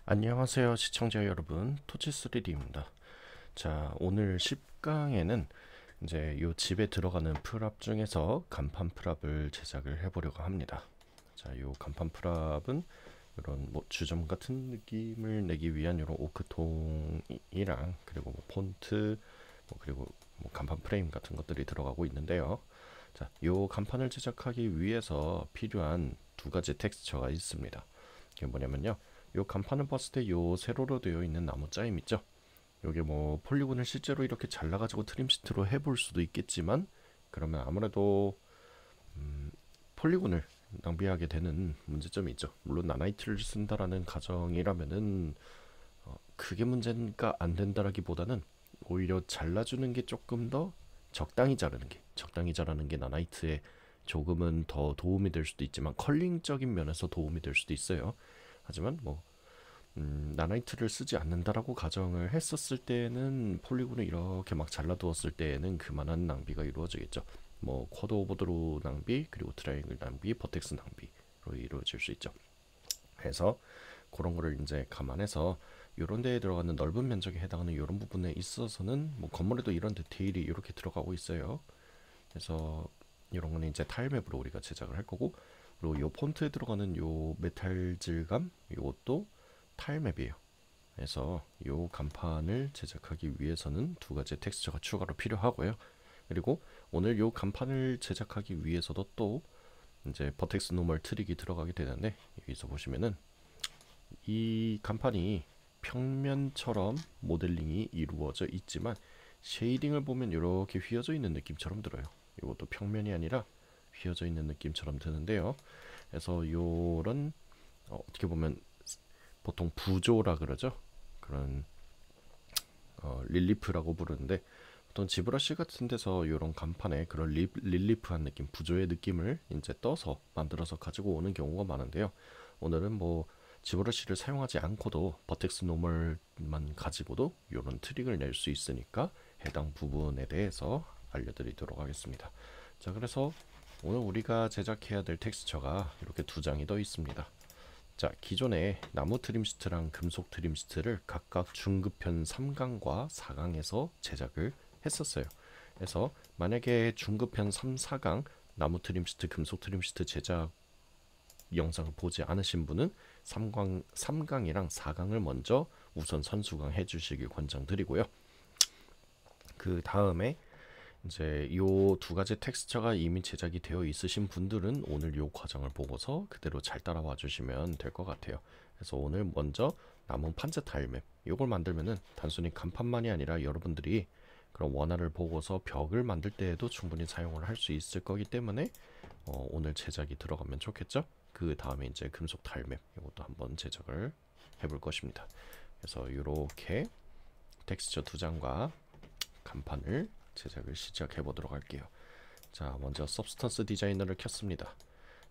안녕하세요 시청자 여러분, 토치3D입니다. 자, 오늘 10강에는 이제 요 집에 들어가는 프랍 중에서 간판 프랍을 제작을 해보려고 합니다. 자, 요 간판 프랍은 이런 뭐 주점 같은 느낌을 내기 위한 이런 오크통이랑 그리고 뭐 폰트 그리고 뭐 간판 프레임 같은 것들이 들어가고 있는데요. 자, 요 간판을 제작하기 위해서 필요한 두 가지 텍스처가 있습니다. 이게 뭐냐면요, 요 간판을 봤을 때 요 세로로 되어 있는 나무 짜임 있죠? 요게 뭐 폴리곤을 실제로 이렇게 잘라가지고 트림 시트로 해볼 수도 있겠지만, 그러면 아무래도 폴리곤을 낭비하게 되는 문제점이 있죠. 물론 나나이트를 쓴다라는 가정이라면은 크게 문제가 안 된다라기보다는 오히려 잘라주는 게 조금 더 적당히 자르는 게 나나이트에 조금은 더 도움이 될 수도 있지만 컬링적인 면에서 도움이 될 수도 있어요. 하지만 뭐 나나이트를 쓰지 않는다라고 가정을 했었을 때는 폴리곤을 이렇게 막 잘라두었을 때에는 그만한 낭비가 이루어지겠죠. 뭐 쿼드 오버드로 낭비, 그리고 트라이앵글 낭비, 버텍스 낭비로 이루어질 수 있죠. 그래서 그런 거를 이제 감안해서 이런 데에 들어가는 넓은 면적에 해당하는 이런 부분에 있어서는 뭐 건물에도 이런 디테일이 이렇게 들어가고 있어요. 그래서 이런 거는 이제 타일맵으로 우리가 제작을 할 거고, 그리고 요 폰트에 들어가는 요 메탈 질감 이것도 타일맵이에요. 그래서 요 간판을 제작하기 위해서는 두 가지 텍스처가 추가로 필요하고요. 그리고 오늘 요 간판을 제작하기 위해서도 또 이제 버텍스 노멀 트릭이 들어가게 되는데, 여기서 보시면은 이 간판이 평면처럼 모델링이 이루어져 있지만 쉐이딩을 보면 이렇게 휘어져 있는 느낌처럼 들어요. 이것도 평면이 아니라 휘어져 있는 느낌처럼 드는데요. 그래서 요런 어떻게 보면 보통 부조라 그러죠. 그런 릴리프라고 부르는데, 보통 지브러시 같은 데서 이런 간판에 그런 릴리프한 느낌, 부조의 느낌을 이제 떠서 만들어서 가지고 오는 경우가 많은데요. 오늘은 뭐 지브러시를 사용하지 않고도 버텍스 노멀만 가지고도 이런 트릭을 낼 수 있으니까 해당 부분에 대해서 알려드리도록 하겠습니다. 자, 그래서 오늘 우리가 제작해야 될 텍스처가 이렇게 두 장이 더 있습니다. 자, 기존에 나무 트림시트랑 금속 트림시트를 각각 중급편 3강과 4강에서 제작을 했었어요. 그래서 만약에 중급편 3, 4강 나무 트림시트, 금속 트림시트 제작 영상을 보지 않으신 분은 3강이랑 4강을 먼저 우선 선수강 해주시길 권장드리고요. 그 다음에 이제 요 두 가지 텍스처가 이미 제작이 되어 있으신 분들은 오늘 요 과정을 보고서 그대로 잘 따라와 주시면 될 것 같아요. 그래서 오늘 먼저 남은 판자 타일맵 요걸 만들면은 단순히 간판만이 아니라 여러분들이 그런 원화를 보고서 벽을 만들 때에도 충분히 사용을 할 수 있을 거기 때문에 오늘 제작이 들어가면 좋겠죠. 그 다음에 이제 금속 타일맵 이것도 한번 제작을 해볼 것입니다. 그래서 이렇게 텍스처 두 장과 간판을 제작을 시작해 보도록 할게요. 자, 먼저 서브스턴스 디자이너를 켰습니다.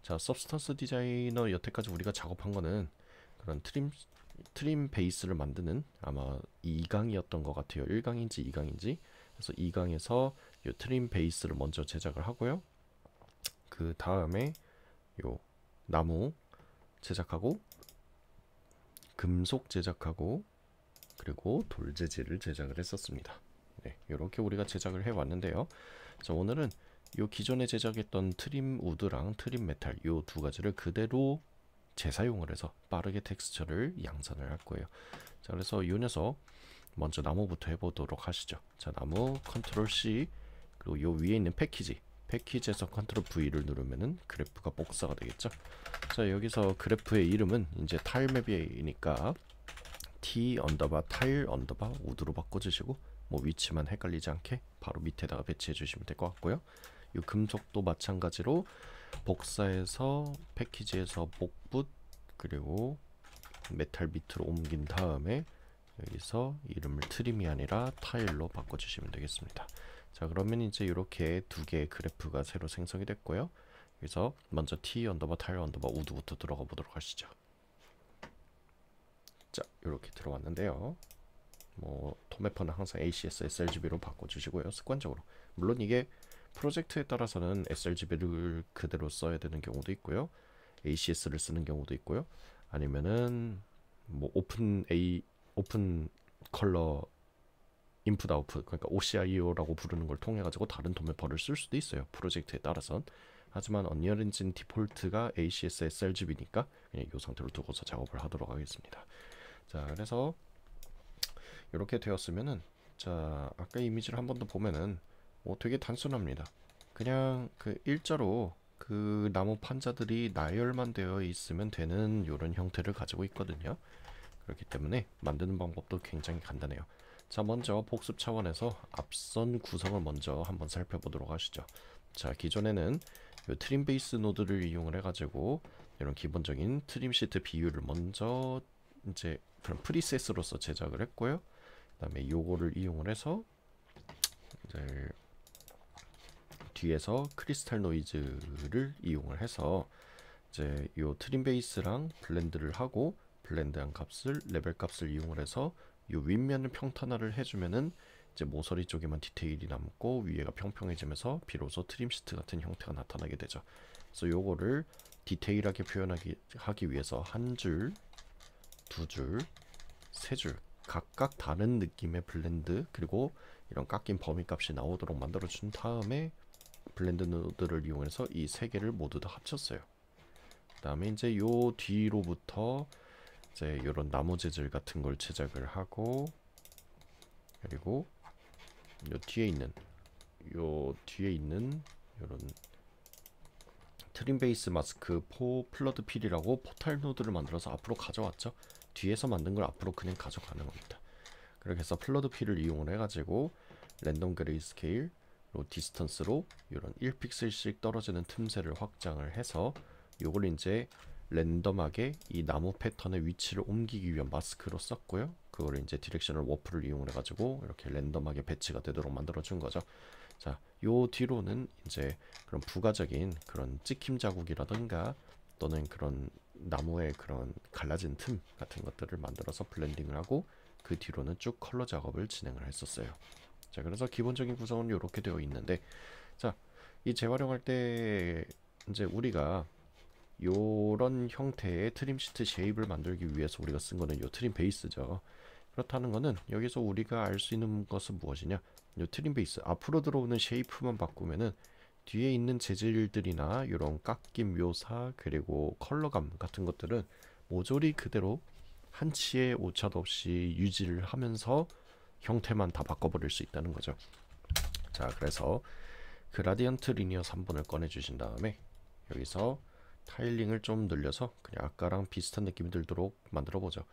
자, 서브스턴스 디자이너 여태까지 우리가 작업한 거는 그런 트림 베이스를 만드는 아마 2강이었던 것 같아요. 1강인지 2강인지. 그래서 2강에서 요 트림 베이스를 먼저 제작을 하고요. 그 다음에 요 나무 제작하고 금속 제작하고 그리고 돌 재질을 제작을 했었습니다. 네, 이렇게 우리가 제작을 해왔는데요. 자, 오늘은 요 기존에 제작했던 트림 우드랑 트림 메탈 요 두 가지를 그대로 재사용을 해서 빠르게 텍스처를 양산을 할 거예요. 자, 그래서 이 녀석 먼저 나무부터 해보도록 하시죠. 자, 나무 컨트롤 C, 그리고 요 위에 있는 패키지에서 컨트롤 V를 누르면은 그래프가 복사가 되겠죠. 자, 여기서 그래프의 이름은 이제 타일맵이니까 T 언더바 타일 언더바 우드로 바꿔주시고, 뭐 위치만 헷갈리지 않게 바로 밑에다가 배치해 주시면 될 것 같고요. 이 금속도 마찬가지로 복사해서 패키지에서 복붙, 그리고 메탈 밑으로 옮긴 다음에 여기서 이름을 트림이 아니라 타일로 바꿔주시면 되겠습니다. 자, 그러면 이제 이렇게 두 개의 그래프가 새로 생성이 됐고요. 그래서 먼저 T 언더바 타일 언더바 우드부터 들어가 보도록 하시죠. 자, 이렇게 들어왔는데요. 뭐 토메퍼는 항상 ACS, sRGB로 바꿔주시고요. 습관적으로. 물론 이게 프로젝트에 따라서는 sRGB를 그대로 써야 되는 경우도 있고요. ACS를 쓰는 경우도 있고요. 아니면은 뭐 오픈 컬러 인풋 아웃풋, 그러니까 OCIO라고 부르는 걸 통해 가지고 다른 도면벌을 쓸 수도 있어요, 프로젝트에 따라선. 하지만 언리얼 엔진 디폴트가 ACS sRGB니까 그냥 이 상태로 두고서 작업을 하도록 하겠습니다. 자, 그래서 이렇게 되었으면은, 자, 아까 이미지를 한 번 더 보면은 되게 단순합니다. 그냥 그 일자로 그 나무 판자들이 나열만 되어 있으면 되는 이런 형태를 가지고 있거든요. 그렇기 때문에 만드는 방법도 굉장히 간단해요. 자, 먼저 복습 차원에서 앞선 구성을 먼저 한번 살펴보도록 하시죠. 자, 기존에는 이 트림 베이스 노드를 이용을 해가지고 이런 기본적인 트림 시트 비율을 먼저 이제 그런 프리셋으로서 제작을 했고요. 그다음에 요거를 이용을 해서 이제 뒤에서 크리스탈 노이즈를 이용을 해서 이제 요 트림 베이스랑 블렌드를 하고, 블렌드한 값을 레벨 값을 이용을 해서 요 윗면을 평탄화를 해주면은 이제 모서리 쪽에만 디테일이 남고 위에가 평평해지면서 비로소 트림 시트 같은 형태가 나타나게 되죠. 그래서 요거를 디테일하게 하기 위해서 한 줄, 두 줄, 세 줄 각각 다른 느낌의 블렌드, 그리고 이런 깎인 범위 값이 나오도록 만들어 준 다음에 블렌드 노드를 이용해서 이 세 개를 모두 다 합쳤어요. 그다음에 이제 요 뒤로부터 이제 이런 나무 재질 같은 걸 제작을 하고, 그리고 요 뒤에 있는 이런 트림 베이스 마스크 포 플러드 필이라고 포탈 노드를 만들어서 앞으로 가져왔죠. 뒤에서 만든 걸 앞으로 그냥 가져가는 겁니다. 그렇게 해서 플러드 필을 이용을 해가지고 랜덤 그레이 스케일 디스턴스로 이런 1픽셀씩 떨어지는 틈새를 확장을 해서 요걸 이제 랜덤하게 이 나무 패턴의 위치를 옮기기 위한 마스크로 썼고요. 그걸 이제 디렉셔널 워프를 이용을 해가지고 이렇게 랜덤하게 배치가 되도록 만들어 준 거죠. 자, 요 뒤로는 이제 그런 부가적인 그런 찍힘 자국이라든가 또는 그런 나무의 그런 갈라진 틈 같은 것들을 만들어서 블렌딩을 하고, 그 뒤로는 쭉 컬러 작업을 진행을 했었어요. 자, 그래서 기본적인 구성은 이렇게 되어 있는데, 자, 이 재활용할 때 이제 우리가 요런 형태의 트림 시트 쉐입을 만들기 위해서 우리가 쓴 거는 요 트림 베이스죠. 그렇다는 거는 여기서 우리가 알 수 있는 것은 무엇이냐, 요 트림 베이스 앞으로 들어오는 쉐이프만 바꾸면은 뒤에 있는 재질들이나 이런 깎임 묘사 그리고 컬러감 같은 것들은 모조리 그대로 한치의 오차도 없이 유지를 하면서 형태만 다 바꿔버릴 수 있다는 거죠. 자, 그래서 그라디언트 리니어 3번을 꺼내 주신 다음에 여기서 타일링을 좀 늘려서 그냥 아까랑 비슷한 느낌이 들도록 만들어 보죠.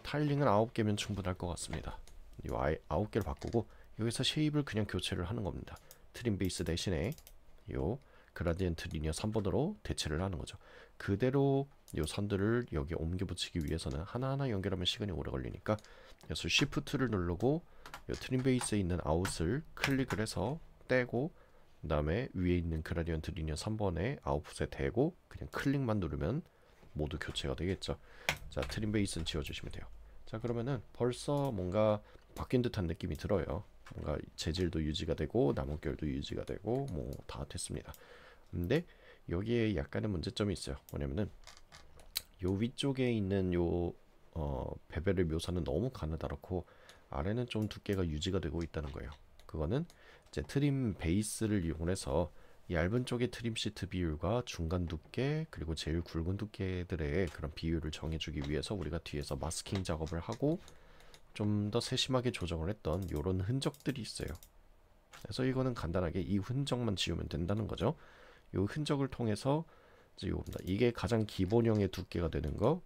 타일링은 9개면 충분할 것 같습니다. 이 9개를 바꾸고 여기서 쉐입을 그냥 교체를 하는 겁니다. 트림 베이스 대신에 요 그라디언트 리니어 3번으로 대체를 하는 거죠. 그대로 요 선들을 여기 옮겨 붙이기 위해서는 하나하나 연결하면 시간이 오래 걸리니까, 그래서 Shift를 누르고 요 트림 베이스에 있는 아웃을 클릭을 해서 떼고, 그 다음에 위에 있는 그라디언트 리니어 3번에 아웃풋에 대고 그냥 클릭만 누르면 모두 교체가 되겠죠. 자, 트림 베이스는 지워주시면 돼요. 자, 그러면은 벌써 뭔가 바뀐 듯한 느낌이 들어요. 뭔가 재질도 유지가 되고 나뭇결도 유지가 되고 뭐 다 됐습니다. 근데 여기에 약간의 문제점이 있어요. 뭐냐면은 요 위쪽에 있는 요 베벨의 묘사는 너무 가느다랗고 아래는 좀 두께가 유지가 되고 있다는 거예요. 그거는 이제 트림 베이스를 이용해서 얇은 쪽의 트림 시트 비율과 중간 두께 그리고 제일 굵은 두께들의 그런 비율을 정해주기 위해서 우리가 뒤에서 마스킹 작업을 하고 좀 더 세심하게 조정을 했던 요런 흔적들이 있어요. 그래서 이거는 간단하게 이 흔적만 지우면 된다는 거죠. 요 흔적을 통해서 이제 요겁니다. 이게 가장 기본형의 두께가 되는 거,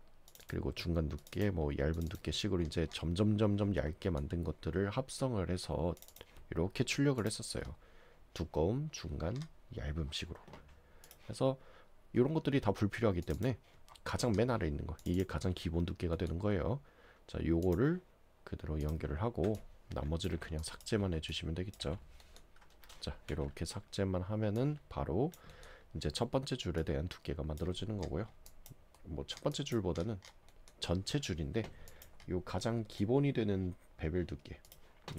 그리고 중간 두께, 뭐 얇은 두께 식으로 이제 점점 얇게 만든 것들을 합성을 해서 이렇게 출력을 했었어요. 두꺼움, 중간, 얇음 식으로. 그래서 이런 것들이 다 불필요하기 때문에 가장 맨 아래에 있는 거, 이게 가장 기본 두께가 되는 거예요. 자, 요거를 그대로 연결을 하고 나머지를 그냥 삭제만 해주시면 되겠죠. 자, 이렇게 삭제만 하면은 바로 이제 첫 번째 줄에 대한 두께가 만들어지는 거고요. 뭐 첫 번째 줄보다는 전체 줄인데 요 가장 기본이 되는 베벨 두께,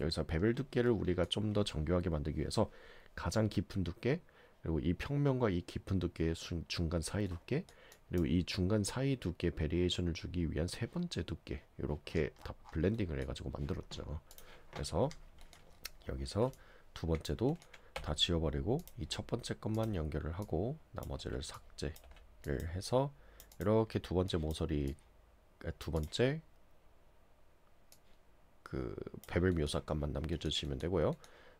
여기서 베벨 두께를 우리가 좀 더 정교하게 만들기 위해서 가장 깊은 두께, 그리고 이 평면과 이 깊은 두께의 중간 사이 두께, 그리고 이 중간 사이 두께 베리에이션을 주기 위한 세 번째 두께 이렇게 다 블렌딩을 해가지고 만들었죠. 그래서 여기서 두 번째도 다 지워버리고 이 첫 번째 것만 연결을 하고 나머지를 삭제를 해서 이렇게 두 번째 모서리, 두 번째 그 베벨 묘사값만 남겨주시면 되고요.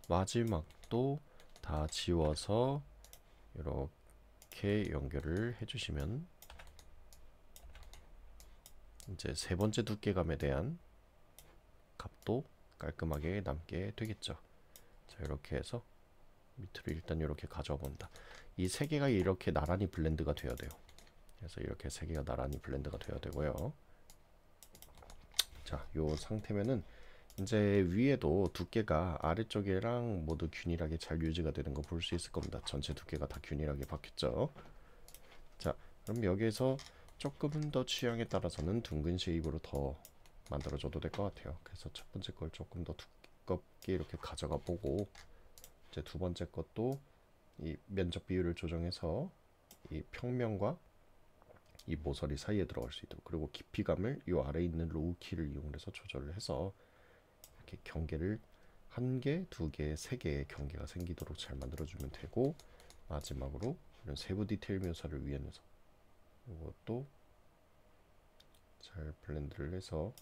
마지막도 다 지워서 이렇게 연결을 해주시면 이제 세 번째 두께감에 대한 값도 깔끔하게 남게 되겠죠. 자, 이렇게 해서 밑으로 일단 이렇게 가져와 본다. 이 세 개가 이렇게 나란히 블렌드가 되어야 돼요. 그래서 이렇게 세 개가 나란히 블렌드가 되어야 되고요. 자, 요 상태면은 이제 위에도 두께가 아래쪽이랑 모두 균일하게 잘 유지가 되는 거 볼 수 있을 겁니다. 전체 두께가 다 균일하게 바뀌었죠. 자, 그럼 여기에서 조금 더 취향에 따라서는 둥근 쉐입으로 더 만들어줘도 될 것 같아요. 그래서 첫 번째 걸 조금 더 두껍게 이렇게 가져가 보고, 이제 두 번째 것도 이 면적 비율을 조정해서 이 평면과 이 모서리 사이에 들어갈 수 있도록, 그리고 깊이감을 이 아래에 있는 로우 키를 이용해서 조절을 해서 이렇게 경계를 한 개, 두 개, 세 개의 경계가 생기도록 잘 만들어주면 되고, 마지막으로 이런 세부 디테일 묘사를 위해서 이것도 잘 블렌드를 해서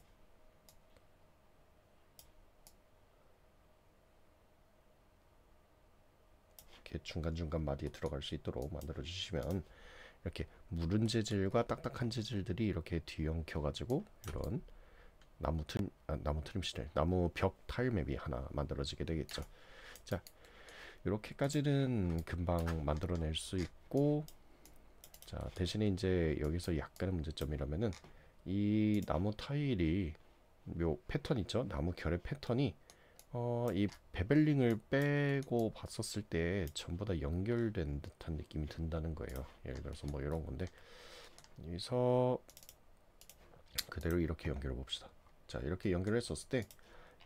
이렇게 중간중간 마디에 들어갈 수 있도록 만들어 주시면 이렇게 무른 재질과 딱딱한 재질들이 이렇게 뒤엉켜 가지고 이런 나무 트림실에 나무 벽 타일 맵이 하나 만들어지게 되겠죠. 자, 이렇게까지는 금방 만들어낼 수 있고, 자, 대신에 이제 여기서 약간의 문제점이라면은 이 나무 타일이 요 패턴 있죠? 나무 결의 패턴이 이 베벨링을 빼고 봤었을 때 전부 다 연결된 듯한 느낌이 든다는 거예요. 예를 들어서 뭐 이런 건데, 여기서 그대로 이렇게 연결해 봅시다. 자, 이렇게 연결했었을 때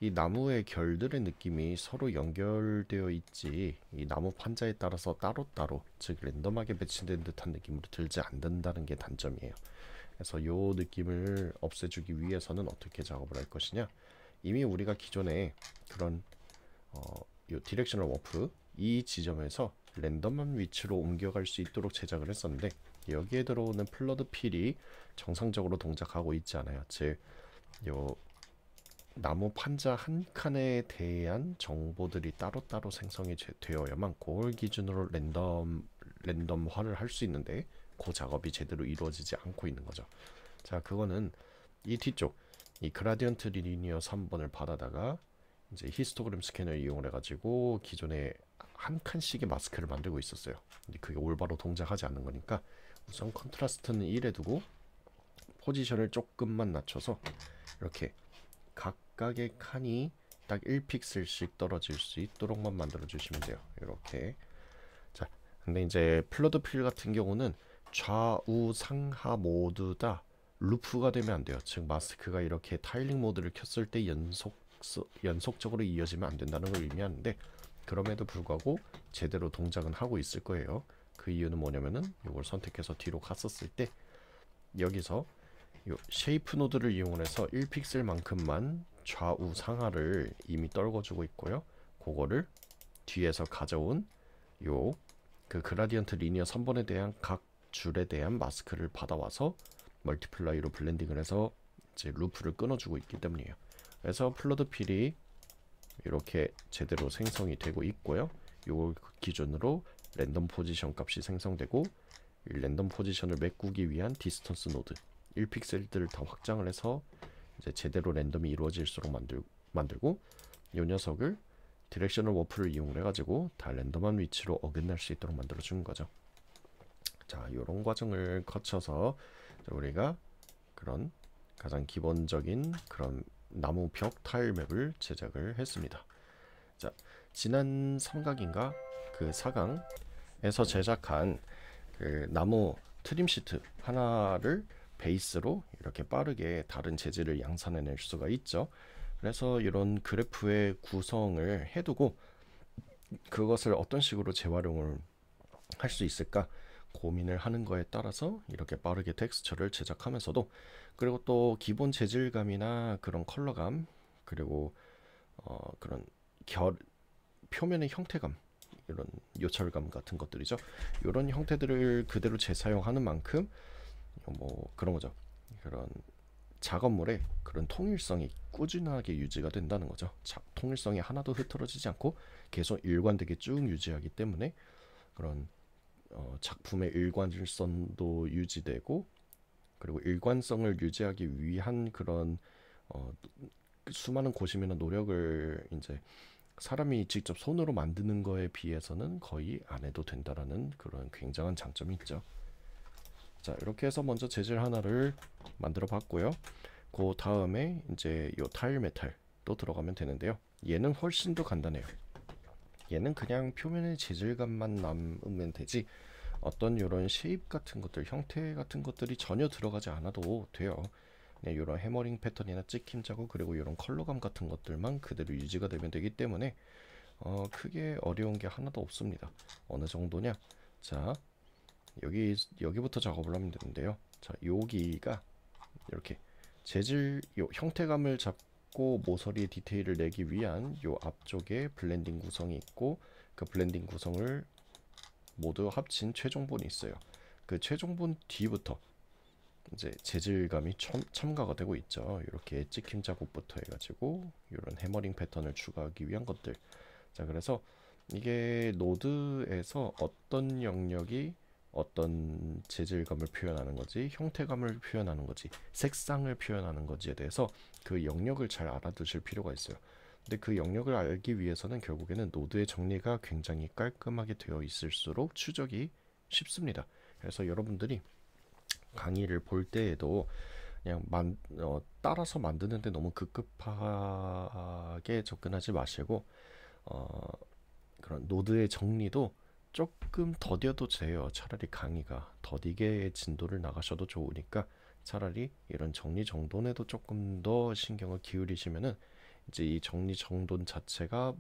이 나무의 결들의 느낌이 서로 연결되어 있지, 이 나무 판자에 따라서 따로따로, 즉 랜덤하게 배치된 듯한 느낌으로 들지 않는다는 게 단점이에요. 그래서 이 느낌을 없애주기 위해서는 어떻게 작업을 할 것이냐, 이미 우리가 기존에 그런 요 디렉셔널 워프 이 지점에서 랜덤한 위치로 옮겨갈 수 있도록 제작을 했었는데, 여기에 들어오는 플러드 필이 정상적으로 동작하고 있지 않아요. 즉 요 나무 판자 한 칸에 대한 정보들이 따로따로 생성이 되어야만 그걸 기준으로 랜덤화를 할 수 있는데, 그 작업이 제대로 이루어지지 않고 있는 거죠. 자, 그거는 이 뒤쪽 이 그라디언트 리니어 3번을 받아다가 이제 히스토그램 스캐너를 이용을 해가지고 기존에 한 칸씩의 마스크를 만들고 있었어요. 근데 그게 올바로 동작하지 않는 거니까 우선 컨트라스트는 1에 두고 포지션을 조금만 낮춰서 이렇게 각각의 칸이 딱 1픽셀씩 떨어질 수 있도록만 만들어 주시면 돼요. 이렇게. 자, 근데 이제 플러드 필 같은 경우는 좌우 상하 모두 다 루프가 되면 안 돼요. 즉 마스크가 이렇게 타일링 모드를 켰을 때 연속적으로 이어지면 안 된다는 걸 의미하는데, 그럼에도 불구하고 제대로 동작은 하고 있을 거예요. 그 이유는 뭐냐면은 이걸 선택해서 뒤로 갔었을 때 여기서 요 쉐이프 노드를 이용해서 1픽셀만큼만 좌우 상하를 이미 떨궈주고 있고요. 그거를 뒤에서 가져온 요 그 그라디언트 리니어 3번에 대한 각 줄에 대한 마스크를 받아와서 멀티플라이로 블렌딩을 해서 이제 루프를 끊어주고 있기 때문이에요. 그래서 플러드 필이 이렇게 제대로 생성이 되고 있고요. 요걸 기준으로 랜덤 포지션 값이 생성되고, 이 랜덤 포지션을 메꾸기 위한 디스턴스 노드 1픽셀들을 다 확장을 해서 이제 제대로 랜덤이 이루어질수록 만들고, 이 녀석을 디렉셔널 워프를 이용해 가지고 다 랜덤한 위치로 어긋날 수 있도록 만들어 주는 거죠. 자, 이런 과정을 거쳐서 우리가 그런 가장 기본적인 그런 나무 벽 타일 맵을 제작을 했습니다. 자, 지난 3강인가 그 4강에서 제작한 그 나무 트림 시트 하나를 베이스로 이렇게 빠르게 다른 재질을 양산해낼 수가 있죠. 그래서 이런 그래프의 구성을 해두고 그것을 어떤 식으로 재활용을 할 수 있을까, 고민을 하는 거에 따라서 이렇게 빠르게 텍스처를 제작하면서도, 그리고 또 기본 재질감이나 그런 컬러감, 그리고 그런 결 표면의 형태감, 이런 요철감 같은 것들이죠. 이런 형태들을 그대로 재사용하는 만큼 뭐 그런 거죠. 그런 작업물의 그런 통일성이 꾸준하게 유지가 된다는 거죠. 통일성이 하나도 흐트러지지 않고 계속 일관되게 쭉 유지하기 때문에 그런 작품의 일관성도 유지되고, 그리고 일관성을 유지하기 위한 그런 어, 수많은 고심이나 노력을 이제 사람이 직접 손으로 만드는 거에 비해서는 거의 안 해도 된다라는 그런 굉장한 장점이 있죠. 자, 이렇게 해서 먼저 재질 하나를 만들어 봤고요. 그 다음에 이제 요 타일 메탈도 들어가면 되는데요. 얘는 훨씬 더 간단해요. 얘는 그냥 표면의 재질감만 남으면 되지, 어떤 이런 쉐입 같은 것들, 형태 같은 것들이 전혀 들어가지 않아도 돼요. 네, 이런 해머링 패턴이나 찍힘 자국, 그리고 이런 컬러감 같은 것들만 그대로 유지가 되면 되기 때문에 크게 어려운 게 하나도 없습니다. 어느 정도냐? 자, 여기부터 작업을 하면 되는데요. 자, 여기가 이렇게 재질, 요 형태감을 잡고 모서리의 디테일을 내기 위한 요 앞쪽에 블렌딩 구성이 있고, 그 블렌딩 구성을 모두 합친 최종본이 있어요. 그 최종본 뒤부터 이제 재질감이 첨가가 되고 있죠. 이렇게 찍힘 자국부터 해가지고 이런 해머링 패턴을 추가하기 위한 것들. 자, 그래서 이게 노드에서 어떤 영역이 어떤 재질감을 표현하는 거지, 형태감을 표현하는 거지, 색상을 표현하는 거지에 대해서 그 영역을 잘 알아두실 필요가 있어요. 근데 그 영역을 알기 위해서는 결국에는 노드의 정리가 굉장히 깔끔하게 되어 있을수록 추적이 쉽습니다. 그래서 여러분들이 강의를 볼 때에도 그냥 따라서 만드는데 너무 급급하게 접근하지 마시고, 어, 그런 노드의 정리도 조금 더뎌도 돼요. 차라리 강의가 더디게 진도를 나가셔도 좋으니까 차라리 이런 정리 정돈에도 조금 더 신경을 기울이시면은 이제 이 정리 정돈 자체가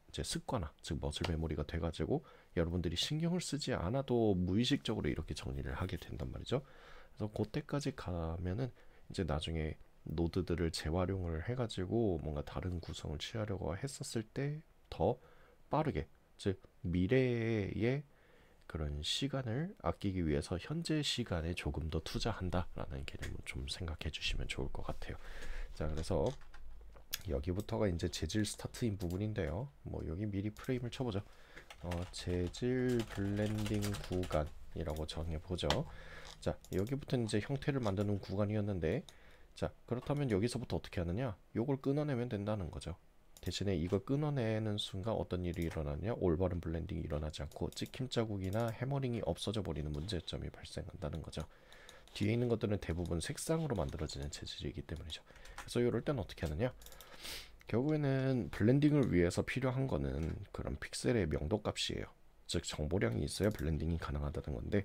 이제 습관화, 즉 머슬 메모리가 돼가지고 여러분들이 신경을 쓰지 않아도 무의식적으로 이렇게 정리를 하게 된단 말이죠. 그래서 그때까지 가면은 이제 나중에 노드들을 재활용을 해가지고 뭔가 다른 구성을 취하려고 했었을 때 더 빠르게, 즉 미래의 그런 시간을 아끼기 위해서 현재 시간에 조금 더 투자한다라는 개념을 좀 생각해 주시면 좋을 것 같아요. 자, 그래서 여기부터가 이제 재질 스타트인 부분인데요. 뭐 여기 미리 프레임을 쳐보죠. 재질 블렌딩 구간이라고 정해보죠. 자, 여기부터는 이제 형태를 만드는 구간이었는데, 자, 그렇다면 여기서부터 어떻게 하느냐? 요걸 끊어내면 된다는 거죠. 대신에 이걸 끊어내는 순간 어떤 일이 일어나냐? 올바른 블렌딩이 일어나지 않고 찍힘 자국이나 해머링이 없어져 버리는 문제점이 발생한다는 거죠. 뒤에 있는 것들은 대부분 색상으로 만들어지는 재질이기 때문이죠. 그래서 이럴 땐 어떻게 하느냐? 결국에는 블렌딩을 위해서 필요한 거는 그런 픽셀의 명도 값이에요. 즉 정보량이 있어야 블렌딩이 가능하다는 건데,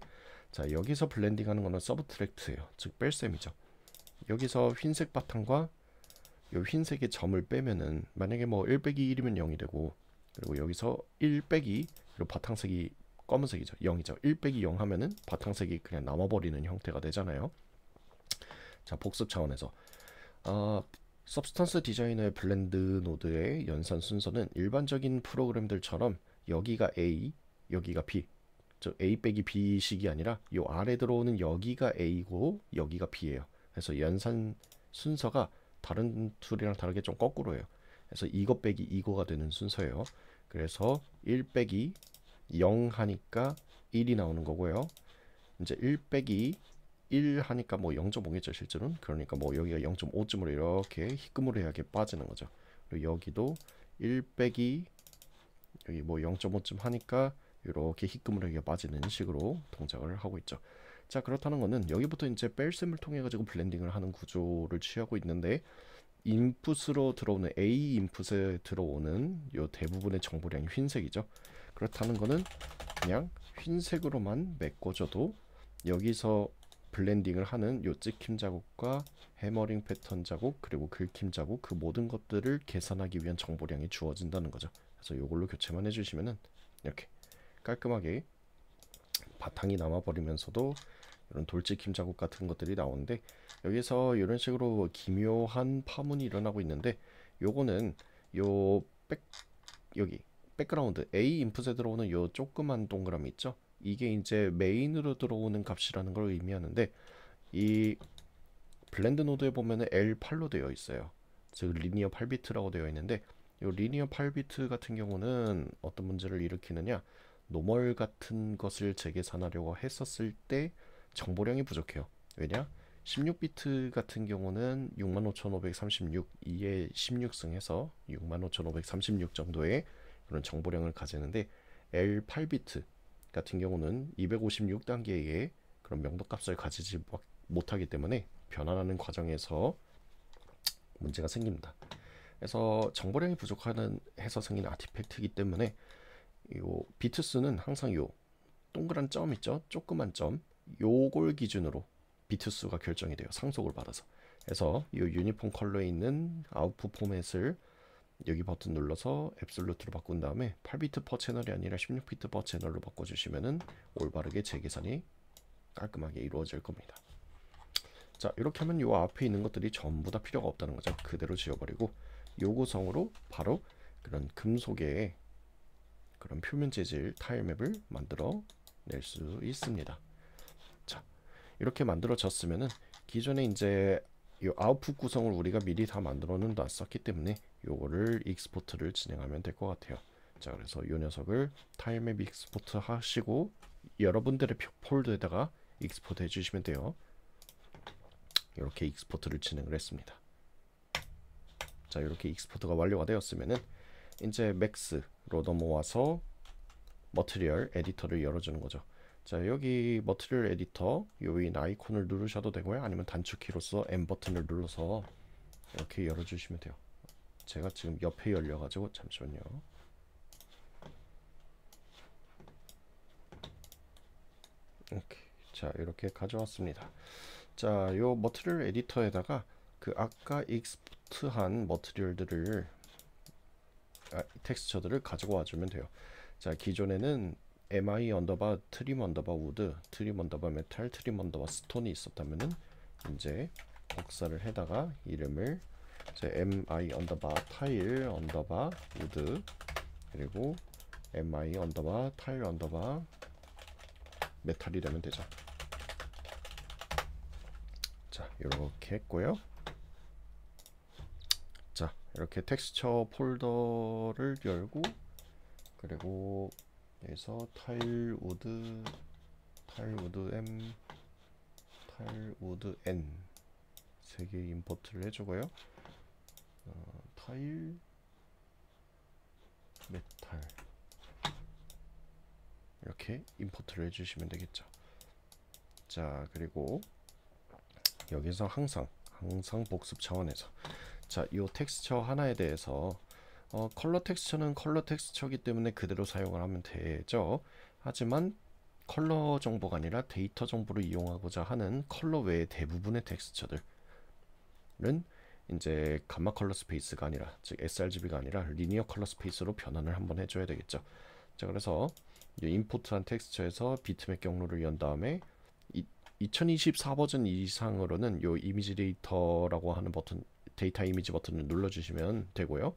자, 여기서 블렌딩하는 거는 서브트랙트예요. 즉 뺄셈이죠. 여기서 흰색 바탕과 요 흰색의 점을 빼면은 만약에 뭐 1 빼기 1이면 0이 되고, 그리고 여기서 1 빼기, 그리고 바탕색이 검은색이죠. 0이죠. 1 빼기 0 하면은 바탕색이 그냥 남아버리는 형태가 되잖아요. 자, 복습 차원에서 서브스탄스 디자이너의 블렌드 노드의 연산 순서는 일반적인 프로그램들처럼 여기가 A, 여기가 B, 즉 A 빼기 B식이 아니라 요 아래 들어오는 여기가 A고 여기가 B예요. 그래서 연산 순서가 다른 툴이랑 다르게 좀 거꾸로예요. 그래서 이거 빼기 이거가 되는 순서예요. 그래서 1 빼기 0 하니까 1이 나오는 거고요. 이제 1 빼기 1 하니까 뭐 0.5겠죠 실제로는. 그러니까 뭐 여기가 0.5쯤으로 이렇게 희끄무레하게 빠지는 거죠. 그리고 여기도 1 빼기 여기 뭐 0.5쯤 하니까 이렇게 희끄무레하게 빠지는 식으로 동작을 하고 있죠. 자, 그렇다는 거는 여기부터 이제 뺄셈을 통해 가지고 블렌딩을 하는 구조를 취하고 있는데, 인풋으로 들어오는 A 인풋에 들어오는 요 대부분의 정보량이 흰색이죠. 그렇다는 거는 그냥 흰색으로만 메꿔줘도 여기서 블렌딩을 하는 요 찍힘 자국과 해머링 패턴 자국, 그리고 긁힘 자국, 그 모든 것들을 계산하기 위한 정보량이 주어진다는 거죠. 그래서 요걸로 교체만 해주시면은 이렇게 깔끔하게 바탕이 남아버리면서도 이런 돌직힘 자국 같은 것들이 나오는데, 여기서 이런 식으로 기묘한 파문이 일어나고 있는데, 요거는 요 여기 백그라운드 A 인풋에 들어오는 요 조그만 동그라미 있죠? 이게 이제 메인으로 들어오는 값이라는 걸 의미하는데, 이 블렌드 노드에 보면은 L8로 되어 있어요. 즉 리니어 8비트라고 되어 있는데, 이 리니어 8비트 같은 경우는 어떤 문제를 일으키느냐, 노멀 같은 것을 재계산하려고 했었을 때 정보량이 부족해요. 왜냐? 16비트 같은 경우는 65,536, 2에 16승 해서 65,536 정도의 그런 정보량을 가지는데, L8비트 같은 경우는 256단계의 그런 명도값을 가지지 못하기 때문에 변환하는 과정에서 문제가 생깁니다. 그래서 정보량이 부족하는 해서 생긴 아티팩트이기 때문에 요 비트 수는 항상 요 동그란 점 있죠? 조그만 점, 요걸 기준으로 비트 수가 결정이 돼요. 상속을 받아서. 그래서 이 유니폼 컬러에 있는 아웃풋 포맷을 여기 버튼 눌러서 앱솔루트로 바꾼 다음에 8비트 퍼 채널이 아니라 16비트 퍼 채널로 바꿔주시면은 올바르게 재계산이 깔끔하게 이루어질 겁니다. 자, 이렇게 하면 요 앞에 있는 것들이 전부 다 필요가 없다는 거죠. 그대로 지워버리고 요 구성으로 바로 그런 금속의 그런 표면 재질 타일 맵을 만들어 낼 수 있습니다. 자, 이렇게 만들어졌으면은 기존에 이제 이 아웃풋 구성을 우리가 미리 다 만들어 놨었기 때문에 요거를 익스포트를 진행하면 될 것 같아요. 자, 그래서 이 녀석을 타일맵 익스포트 하시고 여러분들의 폴더에다가 익스포트 해주시면 돼요. 이렇게 익스포트를 진행을 했습니다. 자, 이렇게 익스포트가 완료가 되었으면은 이제 맥스로 넘어와서 머티리얼 에디터를 열어주는 거죠. 자, 여기 머티리얼 에디터 요인 아이콘을 누르셔도 되고요, 아니면 단축키로서 M 버튼을 눌러서 이렇게 열어주시면 돼요. 제가 지금 옆에 열려가지고 잠시만요. 오케이. 자, 이렇게 가져왔습니다. 자, 요 머티리얼 에디터에다가 그 아까 익스포트한 머티리얼들을 텍스처들을 가지고 와주면 돼요. 자, 기존에는 mi 언더바 트림 언더바 우드, 트림 언더바 메탈, 트림 언더바 스톤이 있었다면은 이제 복사를 해다가 이름을 이제 mi 언더바 타일 언더바 우드, 그리고 mi 언더바 타일 언더바 메탈이 되면 되죠. 자, 이렇게 했고요. 자, 이렇게 텍스처 폴더를 열고, 그리고 여기서 타일 우드 M, 타일 우드 N 세 개 임포트를 해주고요. 타일 메탈 이렇게 임포트를 해주시면 되겠죠. 자, 그리고 여기서 항상 복습 차원에서, 자, 이 텍스처 하나에 대해서 컬러 텍스처는 컬러 텍스처이기 때문에 그대로 사용을 하면 되죠. 하지만 컬러 정보가 아니라 데이터 정보를 이용하고자 하는 컬러 외의 대부분의 텍스처들은 이제 감마 컬러 스페이스가 아니라, 즉 sRGB가 아니라 리니어 컬러 스페이스로 변환을 한번 해줘야 되겠죠. 자, 그래서 임포트한 텍스처에서 비트맵 경로를 연 다음에 2024 버전 이상으로는 요 이미지 데이터라고 하는 버튼, 데이터 이미지 버튼을 눌러주시면 되고요.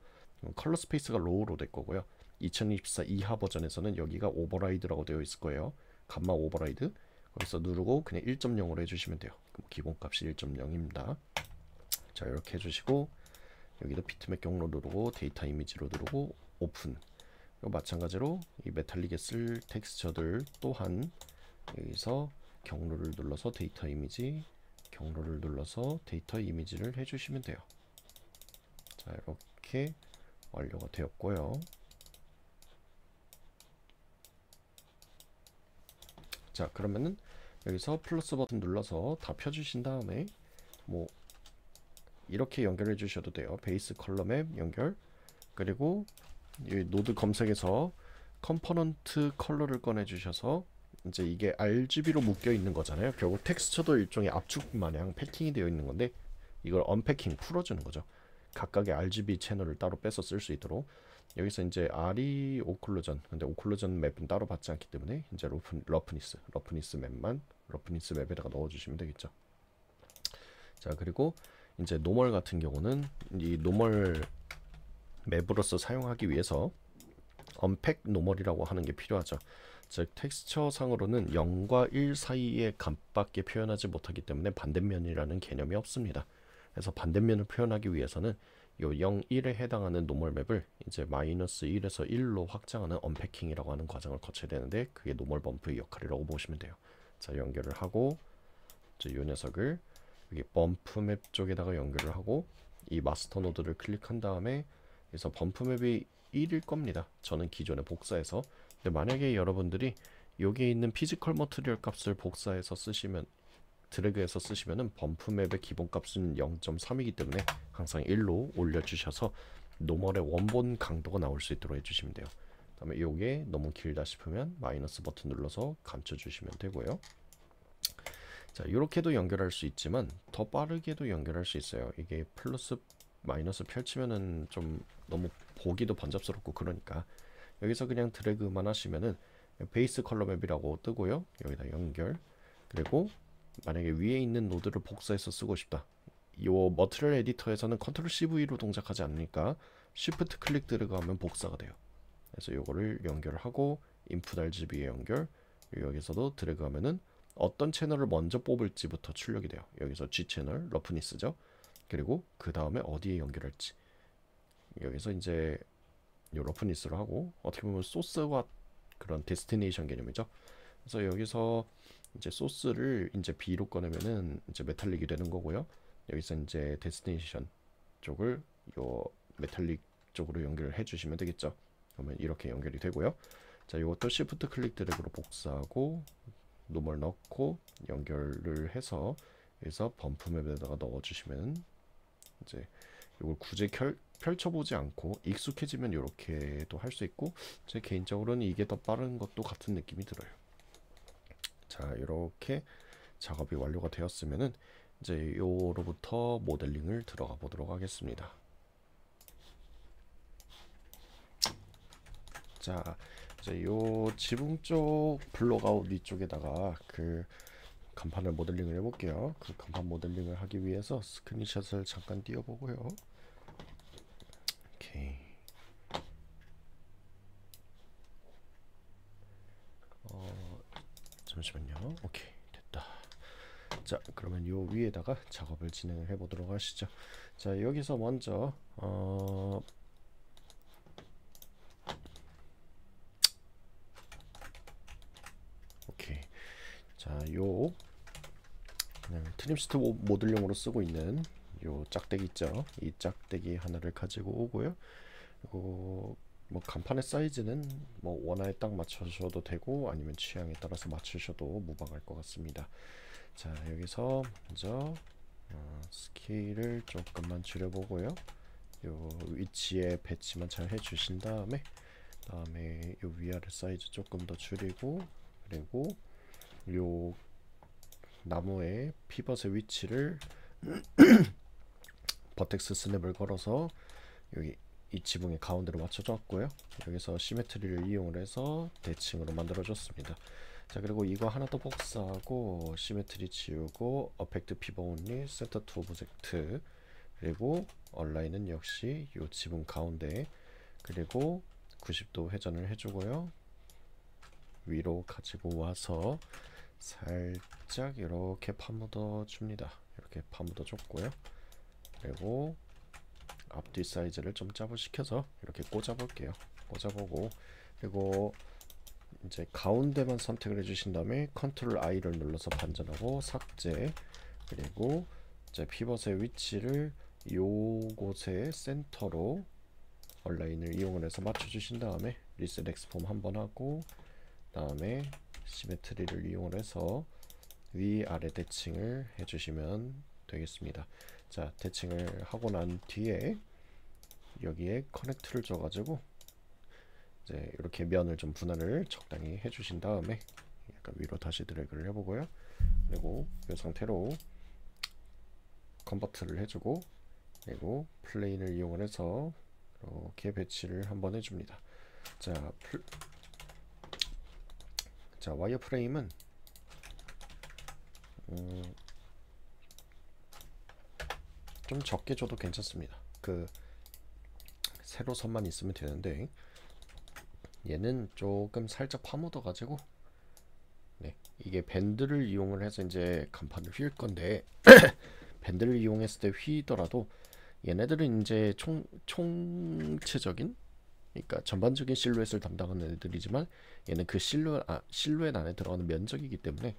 컬러 스페이스가 로우로 될 거고요. 2024 이하 버전에서는 여기가 오버라이드라고 되어 있을 거예요. 감마 오버라이드. 거기서 누르고 그냥 1.0으로 해주시면 돼요. 기본값이 1.0입니다. 자, 이렇게 해주시고 여기도 비트맵 경로 누르고 데이터 이미지로 누르고 오픈. 그리고 마찬가지로 이 메탈릭에 쓸 텍스처들 또한 여기서 경로를 눌러서 데이터 이미지, 경로를 눌러서 데이터 이미지를 해주시면 돼요. 자, 이렇게 완료가 되었고요. 자, 그러면은 여기서 플러스 버튼 눌러서 다 펴주신 다음에 뭐 이렇게 연결해 주셔도 돼요. 베이스 컬러 맵 연결, 그리고 이 노드 검색에서 컴포넌트 컬러를 꺼내 주셔서 이제 이게 RGB로 묶여 있는 거잖아요. 결국 텍스처도 일종의 압축 마냥 패킹이 되어 있는 건데 이걸 언패킹 풀어주는 거죠. 각각의 RGB 채널을 따로 빼서 쓸 수 있도록 여기서 이제 R이 오클루전, 근데 오클루전 맵은 따로 받지 않기 때문에 이제 러프니스 맵만 러프니스 맵에다가 넣어주시면 되겠죠. 자, 그리고 이제 노멀 같은 경우는 이 노멀 맵으로서 사용하기 위해서 언팩 노멀이라고 하는 게 필요하죠. 즉 텍스처 상으로는 0과 1 사이의 값밖에 표현하지 못하기 때문에 반대면이라는 개념이 없습니다. 그래서 반대면을 표현하기 위해서는 요 0, 1에 해당하는 노멀 맵을 이제 마이너스 1에서 1로 확장하는 언패킹이라고 하는 과정을 거쳐야 되는데 그게 노멀 범프의 역할이라고 보시면 돼요. 자, 연결을 하고 이제 이 녀석을 여기 범프 맵 쪽에다가 연결을 하고 이 마스터 노드를 클릭한 다음에 그래서 범프 맵이 1일 겁니다. 저는 기존에 복사해서. 근데 만약에 여러분들이 여기에 있는 피지컬 머티리얼 값을 복사해서 쓰시면 드래그해서 쓰시면은 범프 맵의 기본 값은 0.3이기 때문에 항상 1로 올려주셔서 노멀의 원본 강도가 나올 수 있도록 해주시면 돼요. 그다음에 이게 너무 길다 싶으면 마이너스 버튼 눌러서 감춰주시면 되고요. 자, 이렇게도 연결할 수 있지만 더 빠르게도 연결할 수 있어요. 이게 플러스 마이너스 펼치면은 좀 너무 보기도 번잡스럽고 그러니까 여기서 그냥 드래그만 하시면은 베이스 컬러 맵이라고 뜨고요. 여기다 연결. 그리고 만약에 위에 있는 노드를 복사해서 쓰고 싶다. 이 머티리얼 에디터에서는 컨트롤 CV로 동작하지 않으니까 쉬프트 클릭 드래그하면 복사가 돼요. 그래서 요거를 연결하고 인풋 RGB에 연결. 여기서도 드래그하면은 어떤 채널을 먼저 뽑을지부터 출력이 돼요. 여기서 G 채널 러프니스죠. 그리고 그 다음에 어디에 연결할지 여기서 이제 요 러프니스로 하고 어떻게 보면 소스와 그런 데스티네이션 개념이죠. 그래서 여기서 이제 소스를 이제 B로 꺼내면은 이제 메탈릭이 되는 거고요. 여기서 이제 데스티네이션 쪽을 요 메탈릭 쪽으로 연결을 해주시면 되겠죠. 그러면 이렇게 연결이 되고요. 자, 이것도 Shift 클릭 드래그로 복사하고 노멀 넣고 연결을 해서 여기서 범프 맵에다가 넣어주시면 이제 이걸 굳이 펼쳐보지 않고 익숙해지면 이렇게도 할 수 있고 제 개인적으로는 이게 더 빠른 것도 같은 느낌이 들어요. 자, 이렇게 작업이 완료가 되었으면은 이제 요로부터 모델링을 들어가 보도록 하겠습니다. 자, 이제 요 지붕 쪽 블록아웃 위쪽에다가 그 간판을 모델링을 해볼게요. 그 간판 모델링을 하기 위해서 스크린샷을 잠깐 띄워보고요. 오케이. 잠시만요. 오케이, 됐다. 자, 그러면 요 위에다가 작업을 진행을 해보도록 하시죠. 자, 여기서 먼저 오케이. 자, 요 그냥 트림스트 모듈용으로 쓰고 있는 요 짝대기 있죠. 이 짝대기 하나를 가지고 오고요. 그리고 뭐 간판의 사이즈는 뭐 원화에 딱 맞춰주셔도 되고 아니면 취향에 따라서 맞추셔도 무방할 것 같습니다. 자, 여기서 먼저 스케일을 조금만 줄여보고요. 요 위치에 배치만 잘 해주신 다음에 요 위아래 사이즈 조금 더 줄이고 그리고 요 나무의 피벗의 위치를 버텍스 스냅을 걸어서 여기 이 지붕의 가운데로 맞춰줬고요. 여기서 시메트리를 이용을 해서 대칭으로 만들어줬습니다. 자, 그리고 이거 하나 더 복사하고 시메트리 지우고 어펙트 피벗 온리 센터 투 오브젝트 그리고 얼라인은 역시 이 지붕 가운데 그리고 90도 회전을 해주고요. 위로 가지고 와서 살짝 이렇게 파묻어 줍니다. 이렇게 파묻어 줬고요. 그리고 앞뒤 사이즈를 좀 짧아시켜서 이렇게 꽂아 볼게요. 꽂아 보고 그리고 이제 가운데만 선택을 해주신 다음에 컨트롤 I를 눌러서 반전하고 삭제 그리고 이제 피벗의 위치를 요곳의 센터로 얼라인을 이용을 해서 맞춰주신 다음에 리셋 엑스폼 한번 하고 다음에 시메트리를 이용을 해서 위아래 대칭을 해주시면 되겠습니다. 자, 대칭을 하고 난 뒤에 여기에 커넥트를 줘가지고 이제 이렇게 면을 좀 분할을 적당히 해주신 다음에 약간 위로 다시 드래그를 해보고요. 그리고 이 상태로 컨버트를 해주고 그리고 플레인을 이용해서 이렇게 배치를 한번 해줍니다. 자, 와이어 프레임은 좀 적게 줘도 괜찮습니다. 그 세로선만 있으면 되는데 얘는 조금 살짝 파묻어 가지고, 네, 이게 밴드를 이용을 해서 이제 간판을 휠 건데 밴드를 이용했을 때 휘더라도 얘네들은 이제 총체적인, 그러니까 전반적인 실루엣을 담당하는 애들이지만 얘는 그 실루엣 안에 들어가는 면적이기 때문에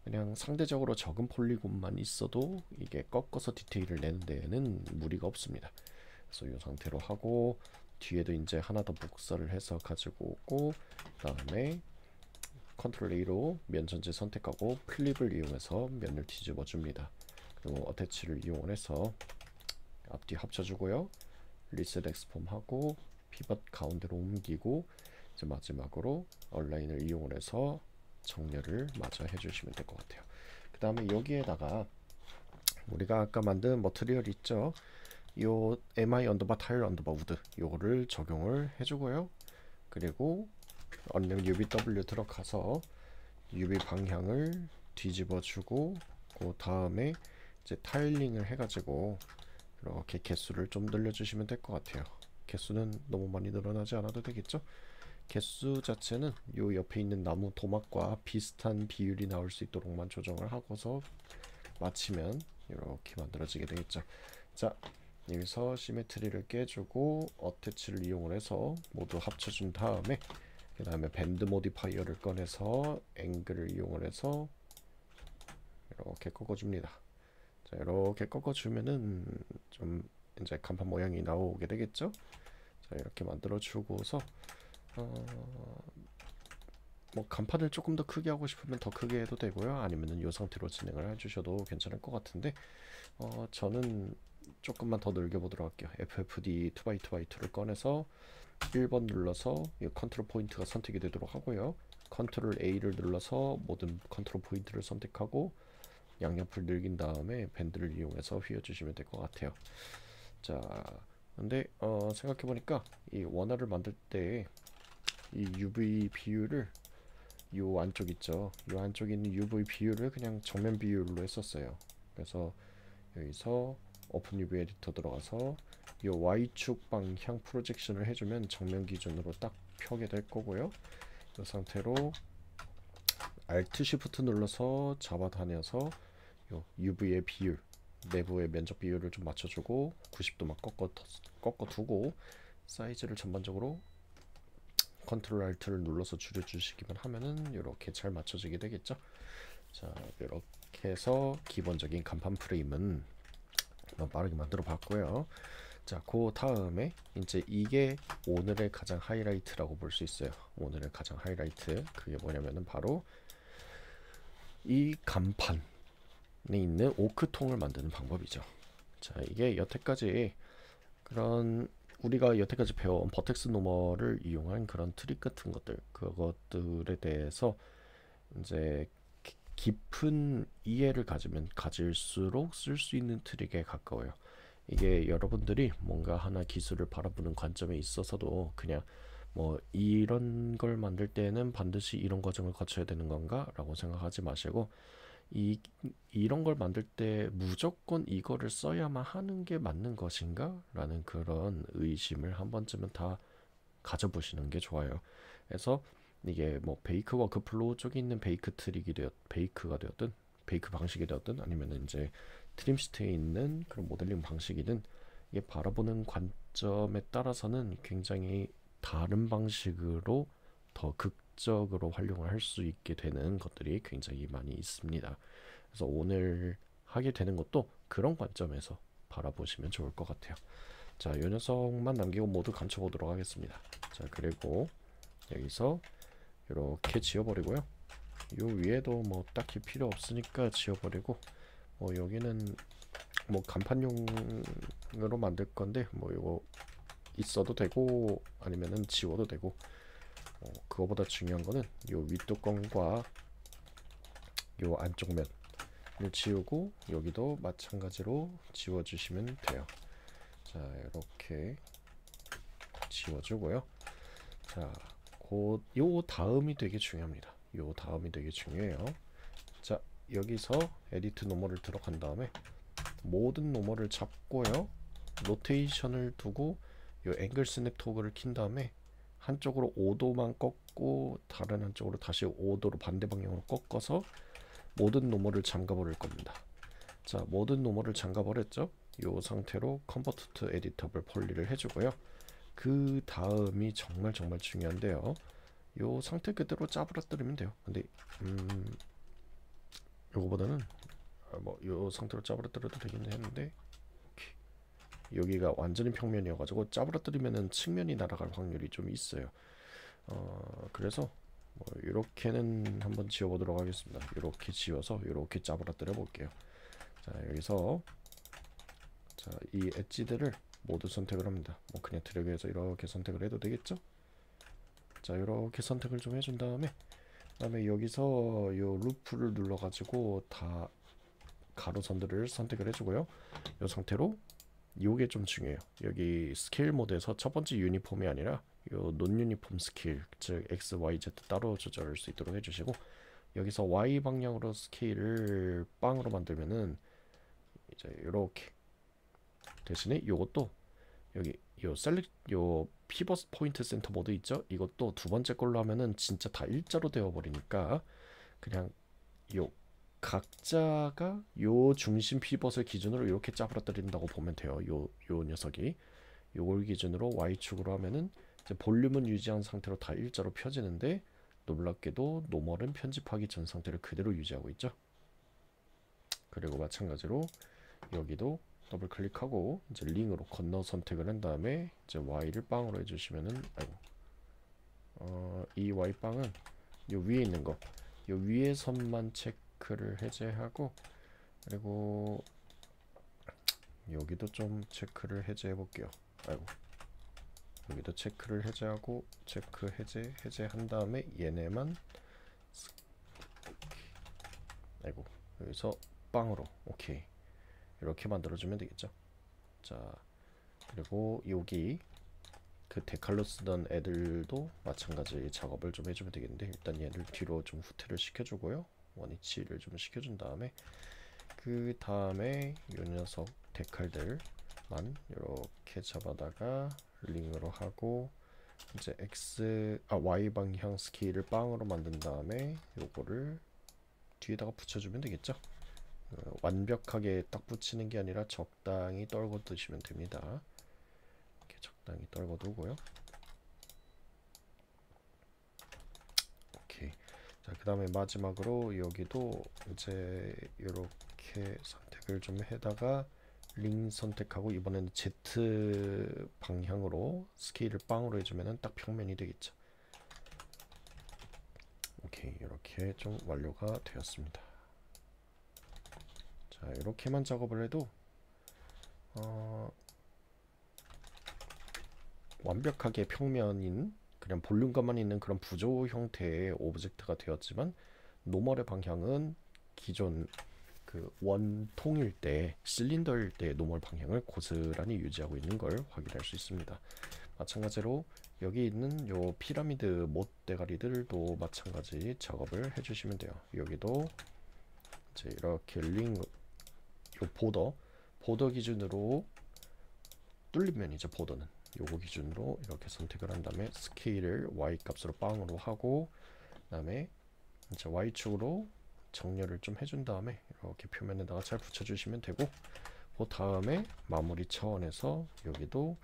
그냥 상대적으로 적은 폴리곤만 있어도 이게 꺾어서 디테일을 내는 데에는 무리가 없습니다. 그래서 이 상태로 하고, 뒤에도 이제 하나 더 복사를 해서 가지고 오고, 그다음에 컨트롤 A로 면 전체 선택하고 플립을 이용해서 면을 뒤집어 줍니다. 그리고 어태치를 이용해서 앞뒤 합쳐주고요. 리셋 엑스폼 하고 피벗 가운데로 옮기고, 이제 마지막으로 얼라인을 이용해서 정렬을 마저 해주시면 될 것 같아요. 그 다음에 여기에다가 우리가 아까 만든 머티리얼 있죠? 요 mi 언더바 타일 언더바 우드 요거를 적용을 해주고요. 그리고 언령 UBW 들어가서 UV 방향을 뒤집어주고, 그 다음에 이제 타일링을 해가지고 이렇게 개수를 좀 늘려주시면 될 것 같아요. 개수는 너무 많이 늘어나지 않아도 되겠죠? 개수 자체는 요 옆에 있는 나무 도막과 비슷한 비율이 나올 수 있도록만 조정을 하고서 마치면 이렇게 만들어지게 되겠죠. 자, 여기서 시메트리를 깨주고 어태치를 이용을 해서 모두 합쳐준 다음에, 그 다음에 밴드 모디파이어를 꺼내서 앵글을 이용을 해서 이렇게 꺾어줍니다. 자, 이렇게 꺾어주면은 좀 이제 간판 모양이 나오게 되겠죠. 자, 이렇게 만들어 주고서 뭐 간판을 조금 더 크게 하고 싶으면 더 크게 해도 되고요. 아니면은 이 상태로 진행을 해주셔도 괜찮을 것 같은데, 저는 조금만 더 늘려보도록 할게요. FFD 2x2x2를 꺼내서 1번 눌러서 이 컨트롤 포인트가 선택이 되도록 하고요. 컨트롤 A를 눌러서 모든 컨트롤 포인트를 선택하고 양옆을 늘긴 다음에 밴드를 이용해서 휘어주시면 될 것 같아요. 자, 근데 생각해보니까 이 원화를 만들 때 이 UV 비율을, 요 안쪽 있죠, 요 안쪽에 있는 UV 비율을 그냥 정면 비율로 했었어요. 그래서 여기서 오픈 UV 에디터 들어가서 요 Y축 방향 프로젝션을 해주면 정면 기준으로 딱 펴게 될 거고요. 이 상태로 Alt Shift 눌러서 잡아다녀서 요 UV의 비율, 내부의 면적 비율을 좀 맞춰주고 90도만 꺾어두고 사이즈를 전반적으로 컨트롤 Alt를 눌러서 줄여주시기만 하면은 이렇게 잘 맞춰지게 되겠죠. 자, 이렇게 해서 기본적인 간판 프레임은 빠르게 만들어 봤고요. 자, 그 다음에 이제 이게 오늘의 가장 하이라이트라고 볼 수 있어요. 오늘의 가장 하이라이트, 그게 뭐냐면은 바로 이 간판에 있는 오크통을 만드는 방법이죠. 자, 이게 여태까지 그런 우리가 여태까지 배워온 버텍스 노멀을 이용한 그런 트릭 같은 것들, 그것들에 대해서 이제 깊은 이해를 가질수록 쓸 수 있는 트릭에 가까워요. 이게 여러분들이 뭔가 하나 기술을 바라보는 관점에 있어서도 그냥 뭐 이런 걸 만들 때는 반드시 이런 과정을 거쳐야 되는 건가 라고 생각하지 마시고, 이런 걸 만들 때 무조건 이거를 써야만 하는 게 맞는 것인가 라는 그런 의심을 한 번쯤은 다 가져보시는 게 좋아요. 그래서 이게 뭐 베이크 워크플로우 쪽에 있는 베이크가 되었든 베이크 방식이 되었든 아니면 이제 트림시트에 있는 그런 모델링 방식이든, 이게 바라보는 관점에 따라서는 굉장히 다른 방식으로 더 극적으로 활용을 할 수 있게 되는 것들이 굉장히 많이 있습니다. 그래서 오늘 하게 되는 것도 그런 관점에서 바라보시면 좋을 것 같아요. 자, 이 녀석만 남기고 모두 감춰보도록 하겠습니다. 자, 그리고 여기서 이렇게 지워버리고요. 요 위에도 뭐 딱히 필요 없으니까 지워버리고, 여기는 뭐 간판용으로 만들 건데 뭐 이거 있어도 되고 아니면은 지워도 되고, 그거보다 중요한 거는 요 윗뚜껑과 요 안쪽 면을 지우고 여기도 마찬가지로 지워주시면 돼요. 자, 이렇게 지워주고요. 자, 요 다음이 되게 중요합니다. 요 다음이 되게 중요해요. 자, 여기서 에디트 노멀을 들어간 다음에 모든 노멀을 잡고요. 로테이션을 두고 요 앵글 스냅 토글을 킨 다음에 한쪽으로 5도만 꺾고 다른 한쪽으로 다시 5도로 반대 방향으로 꺾어서 모든 노멀을 잠가 버릴 겁니다. 자, 모든 노멀을 잠가 버렸죠. 요 상태로 컨버트 투 에디터블 폴리를 해주고요. 그 다음이 정말 중요한데요. 요 상태 그대로 짜부러뜨리면 돼요. 근데 요거보다는 요 상태로 짜부러뜨려도 되긴 했는데, 여기가 완전히 평면이어가지고 짜부러뜨리면은 측면이 날아갈 확률이 좀 있어요. 그래서 이렇게는 한번 지워보도록 하겠습니다. 이렇게 지워서 이렇게 짜부러뜨려 볼게요. 자, 여기서 자, 이 엣지들을 모두 선택을 합니다. 뭐 그냥 드래그해서 이렇게 선택을 해도 되겠죠? 자, 이렇게 선택을 좀 해준 다음에 여기서 요 루프를 눌러가지고 다 가로선들을 선택을 해주고요. 이 상태로 요게 좀 중요해요. 여기 스케일 모드에서 첫 번째 유니폼이 아니라 요 논 유니폼 스케일, 즉 X, Y, Z 따로 조절할 수 있도록 해주시고, 여기서 Y 방향으로 스케일을 빵으로 만들면은 이제 이렇게, 대신에 요것도 여기 요 셀렉 요 피벗 포인트 센터 모드 있죠? 이것도 두 번째 걸로 하면은 진짜 다 일자로 되어 버리니까 그냥 요 각자가 요 중심 피벗을 기준으로 이렇게 짜부러뜨린다고 보면 돼요. 요 녀석이 요걸 기준으로 Y축으로 하면은 이제 볼륨은 유지한 상태로 다 일자로 펴지는데, 놀랍게도 노멀은 편집하기 전 상태를 그대로 유지하고 있죠. 그리고 마찬가지로 여기도 더블 클릭하고 이제 링으로 건너 선택을 한 다음에 이제 Y를 빵으로 해주시면은, 이 Y 빵은 요 위에 있는 거, 요 위에 선만 체크를 해제하고, 그리고 여기도 좀 체크를 해제해 볼게요. 여기도 체크를 해제하고 체크 해제한 다음에 얘네만 여기서 빵으로 오케이 이렇게 만들어주면 되겠죠. 자, 그리고 여기 그 데칼로 쓰던 애들도 마찬가지 작업을 좀 해주면 되겠는데, 일단 얘를 뒤로 좀 후퇴를 시켜주고요. 원위치를 좀 시켜준 다음에 그 다음에 요 녀석 데칼들만 이렇게 잡아다가 링으로 하고 이제 Y 방향 스케일을 빵으로 만든 다음에 요거를 뒤에다가 붙여주면 되겠죠. 완벽하게 딱 붙이는 게 아니라 적당히 떨궈 두시면 됩니다. 이렇게 적당히 떨궈 두고요. 오케이. 자, 그 다음에 마지막으로 여기도 이제 이렇게 선택을 좀 해다가 링 선택하고 이번에는 Z 방향으로 스케일을 빵으로 해주면은 딱 평면이 되겠죠. 오케이, 이렇게 좀 완료가 되었습니다. 자, 이렇게만 작업을 해도 완벽하게 평면인 그냥 볼륨감만 있는 그런 부조 형태의 오브젝트가 되었지만, 노멀의 방향은 기존 그 원통일 때, 실린더일 때 노멀 방향을 고스란히 유지하고 있는 걸 확인할 수 있습니다. 마찬가지로 여기 있는 요 피라미드 못 대가리들도 마찬가지 작업을 해주시면 돼요. 여기도 이제 이렇게 링, 요 보더 기준으로 뚫린 면이죠. 보더는 요거 기준으로 이렇게 선택을 한 다음에 스케일을 Y 값으로 빵으로 하고, 그 다음에 이제 Y축으로 정렬을 좀 해준 다음에 이렇게 표면에다가 잘 붙여주시면 되고, 그 다음에 마무리 차원에서 여기도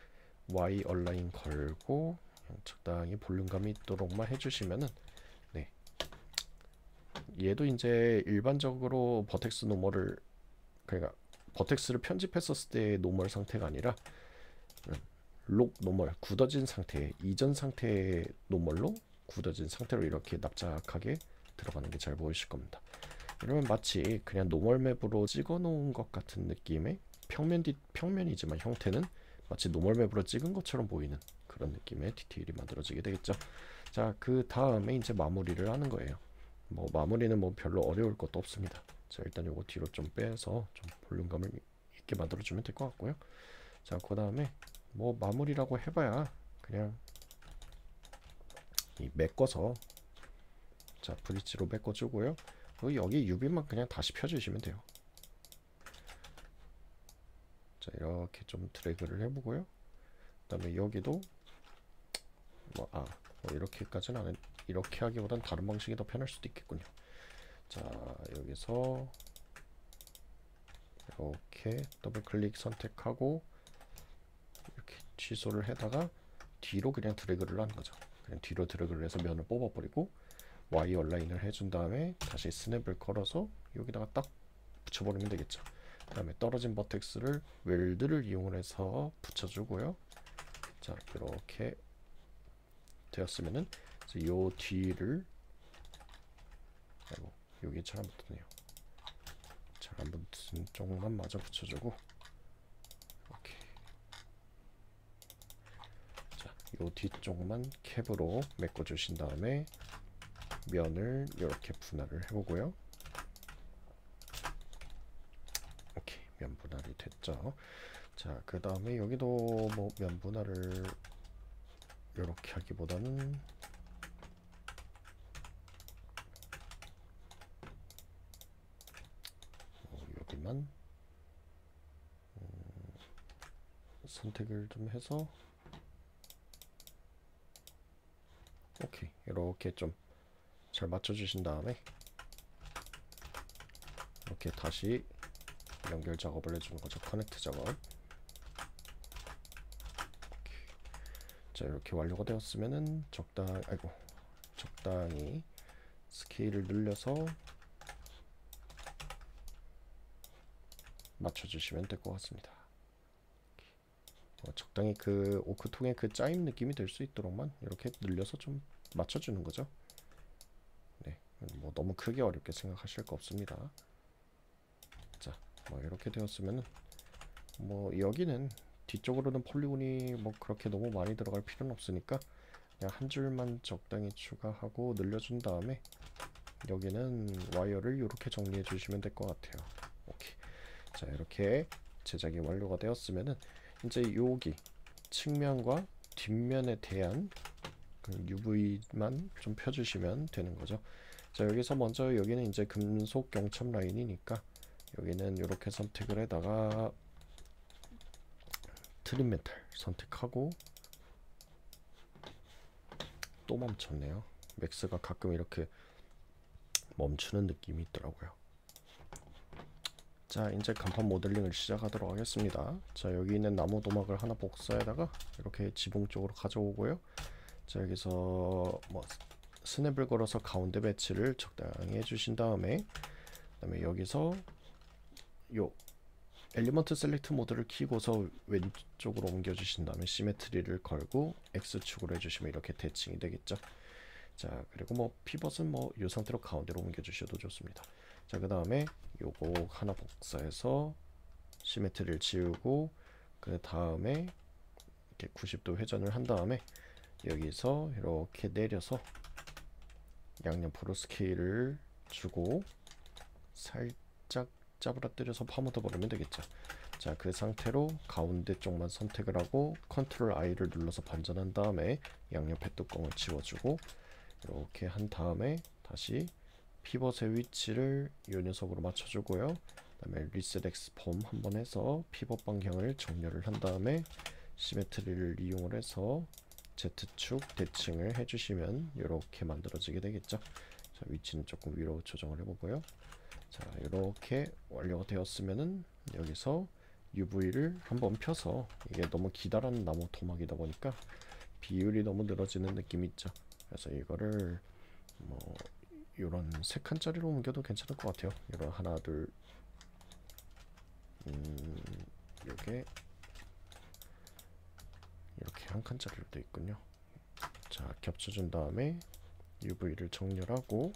Y 얼라인 걸고 그냥 적당히 볼륨감이 있도록만 해주시면은, 네, 얘도 이제 일반적으로 버텍스 노멀을, 그러니까 버텍스를 편집했었을 때의 노멀 상태가 아니라 록 노멀, 굳어진 상태, 이전 상태의 노멀로 굳어진 상태로 이렇게 납작하게 들어가는 게 잘 보이실 겁니다. 이러면 마치 그냥 노멀 맵으로 찍어 놓은 것 같은 느낌의 평면이지만 형태는 마치 노멀 맵으로 찍은 것처럼 보이는 그런 느낌의 디테일이 만들어지게 되겠죠. 자, 그 다음에 이제 마무리를 하는 거예요. 뭐 마무리는 뭐 별로 어려울 것도 없습니다. 자, 일단 요거 뒤로 좀 빼서 좀 볼륨감을 있게 만들어주면 될 것 같고요. 자, 그 다음에 뭐 마무리라고 해봐야 그냥 이 메꿔서, 자, 브릿지로 메꿔주고요. 그리고 여기 유비만 그냥 다시 펴주시면 돼요. 자, 이렇게 좀 드래그를 해보고요. 그 다음에 여기도 뭐 이렇게까지는 안 해. 이렇게 하기보단 다른 방식이 더 편할 수도 있겠군요. 자, 여기서 이렇게 더블 클릭 선택하고 이렇게 취소를 해다가 뒤로 그냥 드래그를 하는 거죠. 그냥 뒤로 드래그를 해서 면을 뽑아버리고 Y 얼라인을 해준 다음에 다시 스냅을 걸어서 여기다가 딱 붙여버리면 되겠죠. 그 다음에 떨어진 버텍스를 웰드를 이용해서 붙여주고요. 자, 이렇게 되었으면은 요 뒤를, 아이고 여기 잘 안 붙네요. 잘 안 붙은 쪽만 마저 붙여주고, 이렇게. 자, 요 뒤쪽만 캡으로 메꿔주신 다음에 면을 이렇게 분할을 해보고요. 오케이, 면 분할이 됐죠. 자, 그 다음에 여기도 뭐 면 분할을 이렇게 하기보다는 여기만 선택을 좀 해서, 오케이, 이렇게 좀 잘 맞춰주신 다음에 이렇게 다시 연결 작업을 해주는 거죠. 커넥트 작업. 자, 이렇게 완료가 되었으면은 적당히 스케일을 늘려서 맞춰주시면 될 것 같습니다. 적당히 그 오크통의 그 짜임 느낌이 될 수 있도록만 이렇게 늘려서 좀 맞춰주는 거죠. 네, 뭐 너무 크게 어렵게 생각하실 거 없습니다. 자, 뭐 이렇게 되었으면은 뭐 여기는 뒤쪽으로는 폴리곤이 뭐 그렇게 너무 많이 들어갈 필요는 없으니까 그냥 한 줄만 적당히 추가하고 늘려준 다음에 여기는 와이어를 이렇게 정리해 주시면 될 것 같아요. 오케이. 자, 이렇게 제작이 완료가 되었으면은 이제 여기 측면과 뒷면에 대한 그 UV만 좀 펴주시면 되는 거죠. 자, 여기서 먼저 여기는 이제 금속 경첩 라인이니까 여기는 이렇게 선택을 해다가 트림 메탈 선택하고, 또 멈췄네요. 맥스가 가끔 이렇게 멈추는 느낌이 있더라고요. 자, 이제 간판 모델링을 시작하도록 하겠습니다. 자, 여기 있는 나무 도막을 하나 복사에다가 이렇게 지붕 쪽으로 가져오고요. 자, 여기서 뭐 스냅을 걸어서 가운데 배치를 적당히 해주신 다음에, 그다음에 여기서 요 엘리먼트 셀렉트 모드를 키고서 왼쪽으로 옮겨주신 다음에 시메트리를 걸고 X축으로 해주시면 이렇게 대칭이 되겠죠. 자, 그리고 뭐 피벗은 뭐 이 상태로 가운데로 옮겨주셔도 좋습니다. 자, 그 다음에 요거 하나 복사해서 시메트리를 지우고, 그 다음에 이렇게 90도 회전을 한 다음에 여기서 이렇게 내려서 양옆으로 스케일을 주고 살짝 짜부라뜨려서 파묻어 버리면 되겠죠. 자, 그 상태로 가운데 쪽만 선택을 하고 컨트롤 I를 눌러서 반전한 다음에 양옆에 뚜껑을 지워주고 이렇게 한 다음에 다시 피벗의 위치를 이 녀석으로 맞춰주고요. 그 다음에 리셋 엑스폼 한번 해서 피벗 방향을 정렬을 한 다음에 시메트리를 이용을 해서 Z축 대칭을 해주시면 이렇게 만들어지게 되겠죠. 자, 위치는 조금 위로 조정을 해보고요. 자, 이렇게 완료가 되었으면은 여기서 UV를 한번 펴서, 이게 너무 기다란 나무 토막이다 보니까 비율이 너무 늘어지는 느낌이 있죠. 그래서 이거를 뭐 이런 3칸짜리로 옮겨도 괜찮을 것 같아요. 이런 하나 둘 요게 이렇게 한 칸짜리로 되어 있군요. 자, 겹쳐준 다음에 UV를 정렬하고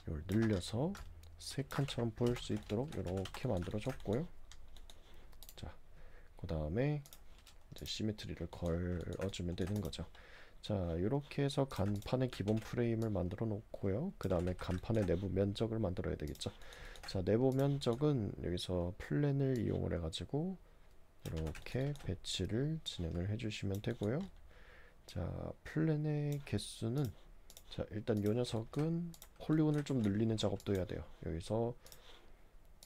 이걸 늘려서 3칸처럼 보일 수 있도록 이렇게 만들어줬고요. 자, 그 다음에 이제 시메트리를 걸어주면 되는 거죠. 자, 이렇게 해서 간판의 기본 프레임을 만들어 놓고요. 그 다음에 간판의 내부 면적을 만들어야 되겠죠. 자, 내부 면적은 여기서 플랜을 이용을 해가지고 이렇게 배치를 진행을 해주시면 되고요. 자, 플랜의 개수는, 자, 일단 요 녀석은 폴리곤을 좀 늘리는 작업도 해야 돼요. 여기서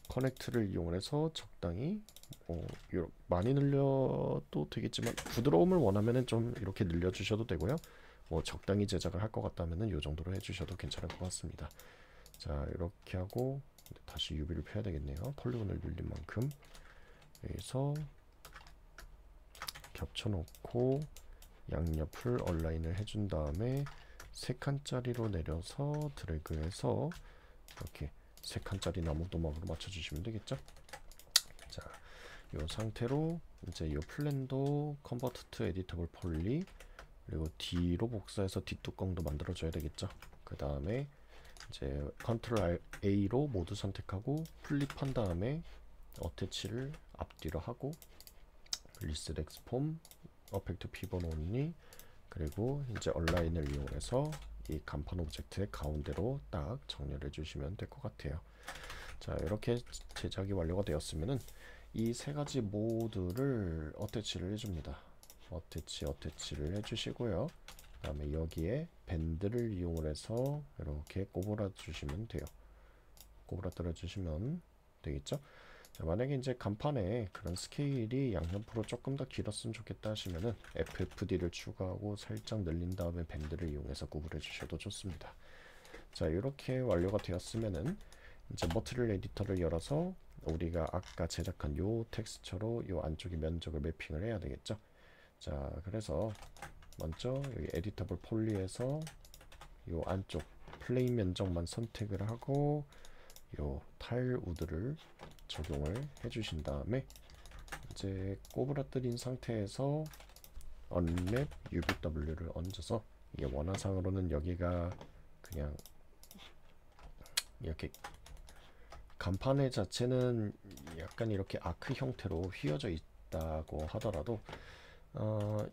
커넥트를 이용해서 적당히 많이 늘려도 되겠지만, 부드러움을 원하면은 좀 이렇게 늘려주셔도 되고요. 뭐 적당히 제작을 할 것 같다면은 요 정도로 해주셔도 괜찮을 것 같습니다. 자, 이렇게 하고 다시 UV를 펴야 되겠네요. 폴리곤을 늘린 만큼. 여기서 겹쳐놓고 양옆을 얼라인을 해준 다음에 3칸짜리로 내려서 드래그해서 이렇게 3칸짜리 나무 도막으로 맞춰주시면 되겠죠. 자, 이 상태로 이제 이 플랜도 컨버트 투 에디터블 폴리, 그리고 D로 복사해서 뒷뚜껑도 만들어줘야 되겠죠. 그 다음에 이제 컨트롤 A로 모두 선택하고 플립한 다음에 어태치를 앞뒤로 하고 리셋 엑스폼, 어펙트 피벗 온리, 그리고 이제 얼라인을 이용해서 이 간판 오브젝트의 가운데로 딱 정렬해 주시면 될 것 같아요. 자, 이렇게 제작이 완료가 되었으면은 이 세 가지 모두를 어태치를 해줍니다. 어태치를 해주시고요. 그 다음에 여기에 밴드를 이용해서 이렇게 꼬부라 주시면 돼요. 꼬부라뜨려 주시면 되겠죠. 자, 만약에 이제 간판에 그런 스케일이 양옆으로 조금 더 길었으면 좋겠다 하시면은 FFD를 추가하고 살짝 늘린 다음에 밴드를 이용해서 구분해 주셔도 좋습니다. 자, 이렇게 완료가 되었으면은 이제 머티리얼 에디터를 열어서 우리가 아까 제작한 요 텍스처로 요 안쪽의 면적을 매핑을 해야 되겠죠. 자, 그래서 먼저 여기 에디터블 폴리에서 요 안쪽 플레인 면적만 선택을 하고 요 타일 우드를 적용을 해주신 다음에 이제 꼬부라뜨린 상태에서 언랩 UVW를 얹어서, 이게 원화상으로는 여기가 그냥 이렇게 간판의 자체는 약간 이렇게 아크 형태로 휘어져 있다고 하더라도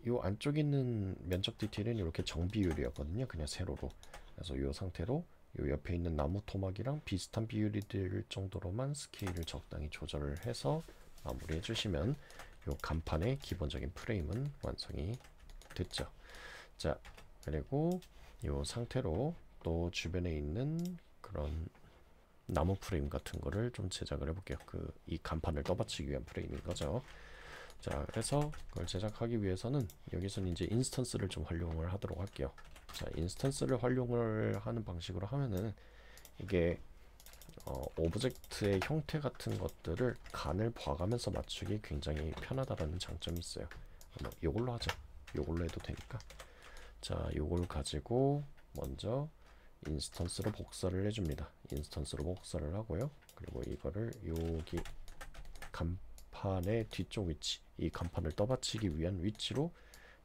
요 안쪽에 있는 면적 디테일은 이렇게 정비율이었거든요. 그냥 세로로. 그래서 요 상태로 요 옆에 있는 나무 토막이랑 비슷한 비율이 될 정도로만 스케일을 적당히 조절을 해서 마무리해 주시면 요 간판의 기본적인 프레임은 완성이 됐죠. 자, 그리고 요 상태로 또 주변에 있는 그런 나무 프레임 같은 거를 좀 제작을 해볼게요. 이 간판을 떠받치기 위한 프레임인 거죠. 자, 그래서 그걸 제작하기 위해서는 여기서는 이제 인스턴스를 좀 활용을 하도록 할게요. 자, 인스턴스를 활용을 하는 방식으로 하면은 이게 오브젝트의 형태 같은 것들을 간을 봐가면서 맞추기 굉장히 편하다라는 장점이 있어요. 요걸로 하죠. 요걸로 해도 되니까. 자, 요걸 가지고 먼저 인스턴스로 복사를 해줍니다. 인스턴스로 복사를 하고요. 그리고 이거를 여기 간판의 뒤쪽 위치, 이 간판을 떠받치기 위한 위치로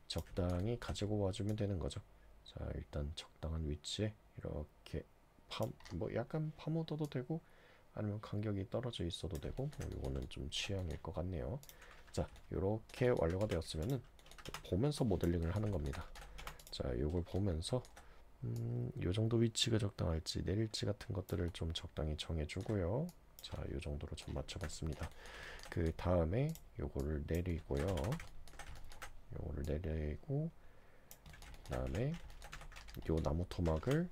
적당히 가지고 와주면 되는 거죠. 자, 일단 적당한 위치에 이렇게 뭐 약간 파묻어도 되고 아니면 간격이 떨어져 있어도 되고, 뭐 요거는 좀 취향일 것 같네요. 자, 요렇게 완료가 되었으면은 보면서 모델링을 하는 겁니다. 자, 요걸 보면서 요 정도 위치가 적당할지 내릴지 같은 것들을 좀 적당히 정해주고요. 자, 요 정도로 좀 맞춰봤습니다. 그 다음에 요거를 내리고요. 요거를 내리고, 그 다음에 요 나무 토막을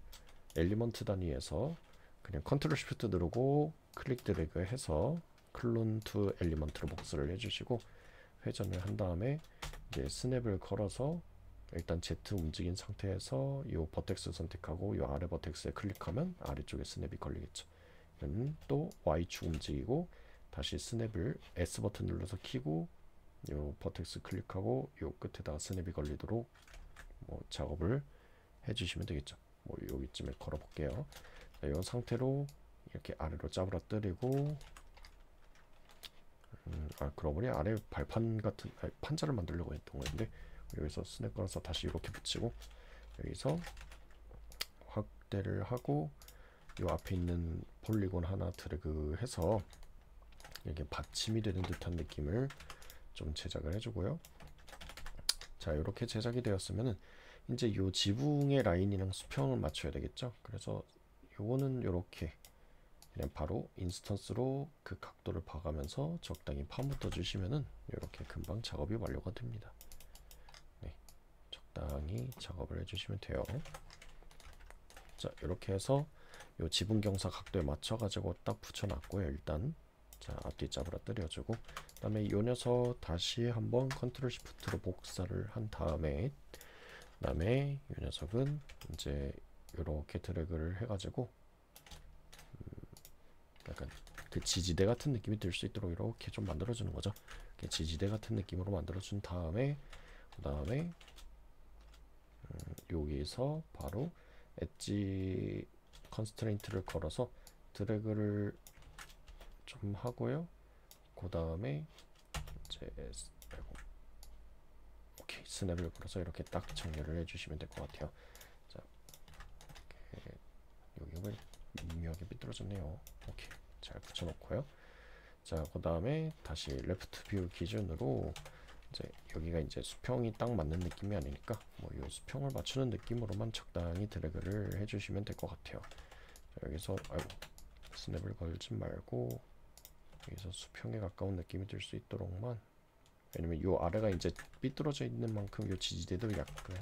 엘리먼트 단위에서 그냥 컨트롤 쉬프트 누르고 클릭 드래그 해서 클론 투 엘리먼트로 복사를 해주시고, 회전을 한 다음에 이제 스냅을 걸어서 일단 Z 움직인 상태에서 요 버텍스 선택하고 요 아래 버텍스에 클릭하면 아래쪽에 스냅이 걸리겠죠. 또 Y축 움직이고 다시 스냅을 S 버튼 눌러서 키고 요 버텍스 클릭하고 요 끝에다가 스냅이 걸리도록 뭐 작업을 해주시면 되겠죠. 뭐 여기쯤에 걸어 볼게요. 이 상태로 이렇게 아래로 짜부러뜨리고, 그러고 보니 아래 발판 같은 판자를 만들려고 했던 건데, 여기서 스냅 걸어서 다시 이렇게 붙이고, 여기서 확대를 하고 요 앞에 있는 폴리곤 하나 드래그 해서 이렇게 받침이 되는 듯한 느낌을 좀 제작을 해주고요. 자, 이렇게 제작이 되었으면은 이제 요 지붕의 라인이랑 수평을 맞춰야 되겠죠. 그래서 요거는 요렇게 그냥 바로 인스턴스로 그 각도를 봐가면서 적당히 파묻어 주시면은 이렇게 금방 작업이 완료가 됩니다. 네, 적당히 작업을 해주시면 돼요. 자, 이렇게 해서 요 지붕 경사 각도에 맞춰 가지고 딱 붙여놨고요. 일단 자, 앞뒤 짜부러뜨려주고, 그다음에 요 녀석 다시 한번 컨트롤 시프트로 복사를 한 다음에, 그다음에 요 녀석은 이제 이렇게 드래그를 해가지고 약간 그 지지대 같은 느낌이 들 수 있도록 이렇게 좀 만들어주는 거죠. 지지대 같은 느낌으로 만들어준 다음에, 그다음에 여기서 바로 엣지 컨스트레인트를 걸어서 드래그를 좀 하고요. 그 다음에 이제 오케이, 스냅을 걸어서 이렇게 딱 정렬을 해주시면 될 것 같아요. 자, 여기가 미묘하게 삐뚤어졌네요. 오케이, 잘 붙여놓고요. 자, 그 다음에 다시 레프트 뷰 기준으로 이제 여기가 이제 수평이 딱 맞는 느낌이 아니니까 뭐 이 수평을 맞추는 느낌으로만 적당히 드래그를 해주시면 될 것 같아요. 자, 여기서 아이고, 스냅을 걸지 말고 여기서 수평에 가까운 느낌이 들 수 있도록만, 왜냐면 요 아래가 이제 삐뚤어져 있는 만큼 요 지지대도 약간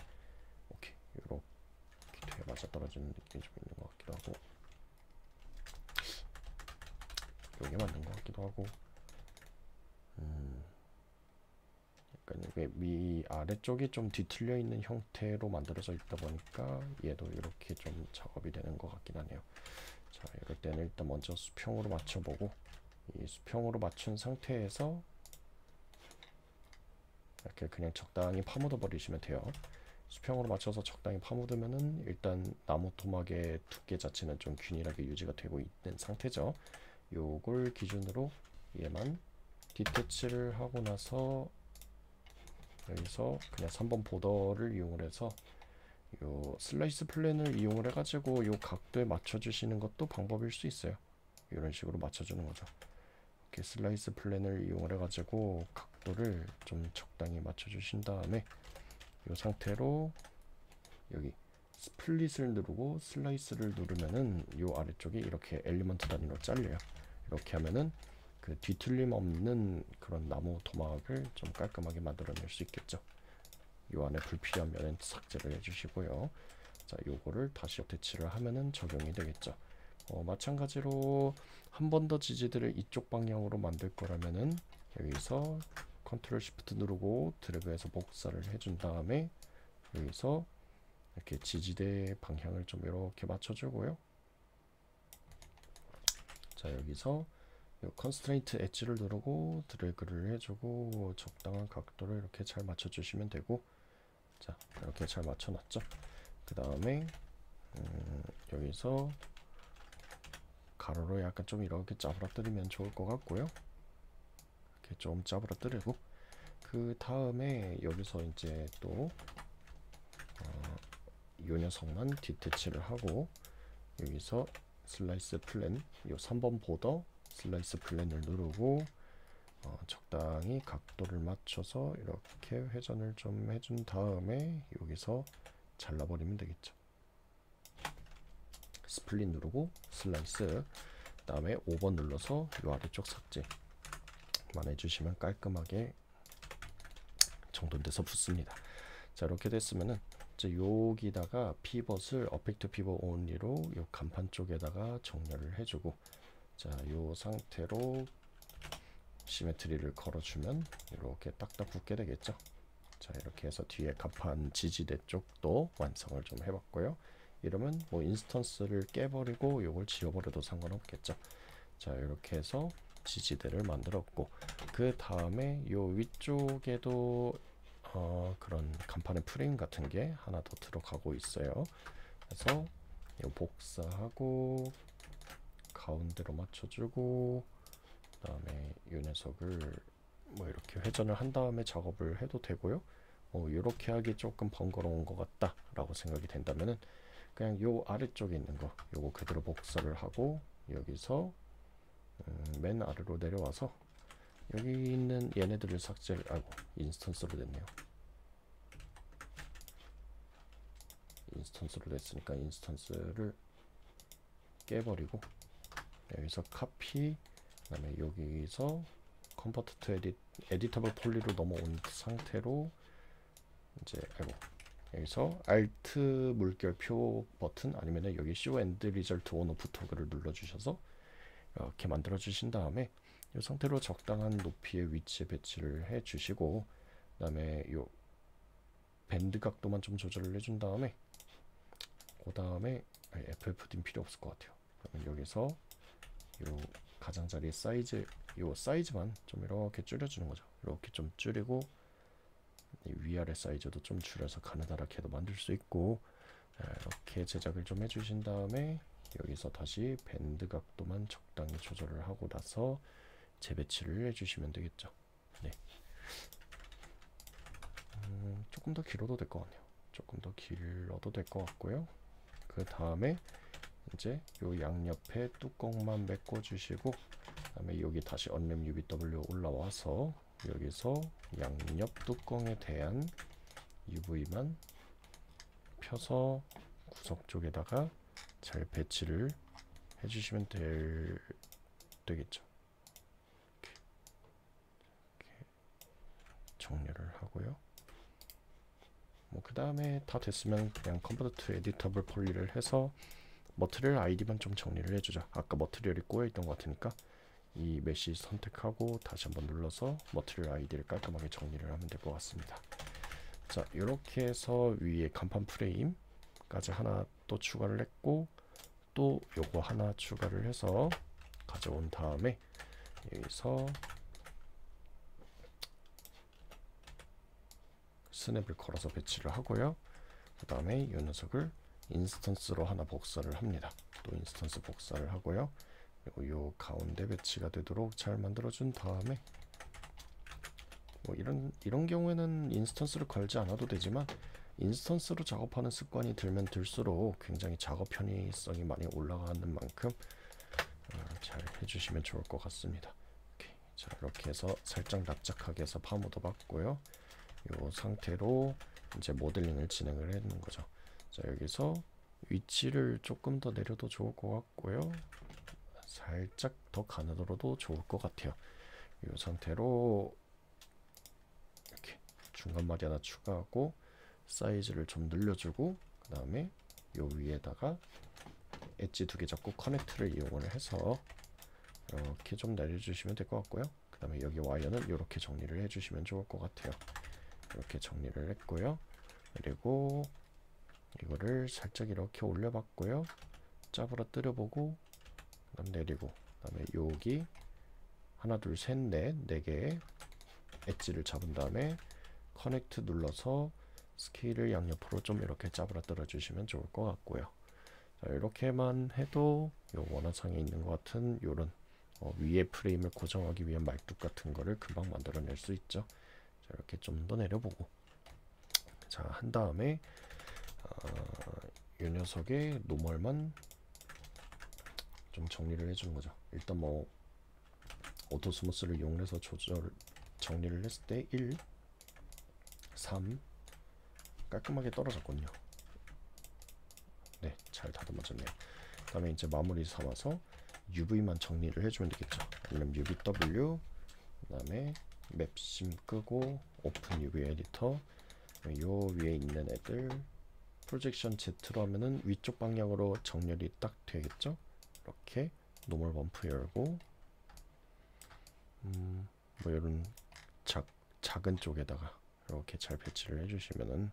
오케이 요렇게 뒤에 맞아 떨어지는 느낌이 좀 있는 것 같기도 하고, 요게 맞는 것 같기도 하고, 약간 이게 위 아래쪽이 좀 뒤틀려 있는 형태로 만들어져 있다 보니까 얘도 이렇게 좀 작업이 되는 것 같긴 하네요. 자, 이럴 때는 일단 먼저 수평으로 맞춰보고, 이 수평으로 맞춘 상태에서 이렇게 그냥 적당히 파묻어 버리시면 돼요. 수평으로 맞춰서 적당히 파묻으면은 일단 나무 토막의 두께 자체는 좀 균일하게 유지가 되고 있는 상태죠. 요걸 기준으로 얘만 디태치를 하고 나서 여기서 그냥 3번 보더를 이용을 해서 요 슬라이스 플랜을 이용을 해가지고 요 각도에 맞춰주시는 것도 방법일 수 있어요. 이런 식으로 맞춰주는 거죠. 이렇게 슬라이스 플랜을 이용을 해가지고 각도를 좀 적당히 맞춰주신 다음에 이 상태로 여기 스플릿을 누르고 슬라이스를 누르면은 이 아래쪽이 이렇게 엘리먼트 단위로 잘려요. 이렇게 하면은 그 뒤틀림 없는 그런 나무 토막을 좀 깔끔하게 만들어낼 수 있겠죠. 이 안에 불필요한 면은 삭제를 해주시고요. 자, 요거를 다시 어태치를 하면은 적용이 되겠죠. 마찬가지로 한 번 더 지지대를 이쪽 방향으로 만들 거라면은 여기서 컨트롤 시프트 누르고 드래그해서 복사를 해준 다음에 여기서 이렇게 지지대 방향을 좀 이렇게 맞춰주고요. 자, 여기서 컨스트레인트 엣지를 누르고 드래그를 해주고 적당한 각도를 이렇게 잘 맞춰주시면 되고, 자, 이렇게 잘 맞춰놨죠. 그 다음에 여기서 가로로 약간 좀 이렇게 짜부러뜨리면 좋을 것 같고요. 이렇게 좀 짜부러뜨리고, 그 다음에 여기서 이제 또 요 녀석만 디태치를 하고 여기서 슬라이스 플랜 요 3번 보더 슬라이스 플랜을 누르고 적당히 각도를 맞춰서 이렇게 회전을 좀 해준 다음에 여기서 잘라버리면 되겠죠. 스플릿 누르고 슬라이스, 그 다음에 5번 눌러서 요 아래쪽 삭제만 해주시면 깔끔하게 정돈돼서 붙습니다. 자, 이렇게 됐으면은 이제 여기다가 피벗을 어펙트 피벗 온리로 요 간판 쪽에다가 정렬을 해주고, 자, 요 상태로 시메트리를 걸어주면 이렇게 딱딱 붙게 되겠죠. 자, 이렇게 해서 뒤에 간판 지지대 쪽도 완성을 좀 해봤고요. 이러면 뭐 인스턴스를 깨버리고 요걸 지워버려도 상관없겠죠. 자, 이렇게 해서 지지대를 만들었고, 그 다음에 요 위쪽에도 그런 간판의 프레임 같은 게 하나 더 들어가고 있어요. 그래서 요 복사하고 가운데로 맞춰주고, 그 다음에 이 녀석을 뭐 이렇게 회전을 한 다음에 작업을 해도 되고요. 이렇게 하기 조금 번거로운 것 같다 라고 생각이 된다면은 그냥 요 아래쪽에 있는 거 요거 그대로 복사를 하고 여기서 맨 아래로 내려와서 여기 있는 얘네들을 삭제를, 아이고 인스턴스로 됐네요. 인스턴스로 됐으니까 인스턴스를 깨버리고 여기서 카피, 그다음에 여기서 컨버트 투 에디터블 폴리로 넘어온 상태로 이제 여기서 Alt 물결표 버튼 아니면은 여기 Show End Result On Off 토글을 눌러주셔서 이렇게 만들어 주신 다음에 이 상태로 적당한 높이의 위치에 배치를 해 주시고, 그다음에 요 밴드 각도만 좀 조절을 해준 다음에 그다음에 FFD는 필요 없을 것 같아요. 그러면 여기서 요 가장자리 사이즈, 요 사이즈만 좀 이렇게 줄여주는 거죠. 이렇게 좀 줄이고 이 위아래 사이즈도 좀 줄여서 가느다랗게도 만들 수 있고, 이렇게 제작을 좀 해주신 다음에 여기서 다시 밴드 각도만 적당히 조절을 하고 나서 재배치를 해주시면 되겠죠. 네. 조금 더 길어도 될 것 같네요. 조금 더 길어도 될 것 같고요. 그 다음에 이제 요 양옆에 뚜껑만 메꿔 주시고, 그다음에 여기 다시 언랩 UVW 올라와서 여기서 양옆 뚜껑에 대한 UV만 펴서 구석 쪽에다가 잘 배치를 해주시면 되겠죠. 이렇게 정렬을 하고요. 뭐 그 다음에 다 됐으면 그냥 컨버트 투 에디터블 폴리를 해서 머티리얼 아이디만 좀 정리를 해주자. 아까 머티리얼이 꼬여있던 것 같으니까 이 메시 선택하고 다시 한번 눌러서 머티리얼 아이디를 깔끔하게 정리를 하면 될 것 같습니다. 자, 이렇게 해서 위에 간판 프레임까지 하나 또 추가를 했고, 또 요거 하나 추가를 해서 가져온 다음에 여기서 스냅을 걸어서 배치를 하고요. 그 다음에 이 녀석을 인스턴스로 하나 복사를 합니다. 또 인스턴스 복사를 하고요. 그리고 요 가운데 배치가 되도록 잘 만들어준 다음에 뭐 이런 경우에는 인스턴스를 걸지 않아도 되지만, 인스턴스로 작업하는 습관이 들면 들수록 굉장히 작업 편의성이 많이 올라가는 만큼 잘 해주시면 좋을 것 같습니다. 오케이. 자, 이렇게 해서 살짝 납작하게 해서 파묻어 봤고요. 이 상태로 이제 모델링을 진행을 해는 거죠. 자, 여기서 위치를 조금 더 내려도 좋을 것 같고요. 살짝 더 가늘어도 좋을 것 같아요. 이 상태로 이렇게 중간 마디 하나 추가하고 사이즈를 좀 늘려주고, 그 다음에 요 위에다가 엣지 2개 잡고 커넥트를 이용을 해서 이렇게 좀 내려주시면 될 것 같고요. 그 다음에 여기 와이어는 이렇게 정리를 해주시면 좋을 것 같아요. 이렇게 정리를 했고요. 그리고 이거를 살짝 이렇게 올려봤고요. 짜부러 뜨려보고, 그 다음 내리고, 그 다음에 여기 하나 둘 셋 넷 4개의 엣지를 잡은 다음에 커넥트 눌러서 스케일을 양옆으로 좀 이렇게 짜부러 떨어주시면 좋을 것 같고요. 자, 이렇게만 해도 요 원화상에 있는 것 같은 요런 위에 프레임을 고정하기 위한 말뚝 같은 거를 금방 만들어낼 수 있죠. 자, 이렇게 좀 더 내려보고, 자, 한 다음에 이 녀석의 노멀만 좀 정리를 해주는 거죠. 일단 뭐 오토 스무스를 이용해서 정리를 했을 때 1, 3 깔끔하게 떨어졌거든요. 네, 잘 다듬어졌네요. 그 다음에 이제 마무리 삼아서 UV만 정리를 해주면 되겠죠. 아니면 UVW, 그 다음에 맵심 끄고 오픈 UV 에디터, 요 위에 있는 애들 프로젝션 Z로 하면은 위쪽 방향으로 정렬이 딱 되겠죠. 이렇게 노멀 범프 열고, 뭐 이런 작은 쪽에다가 이렇게 잘 배치를 해주시면은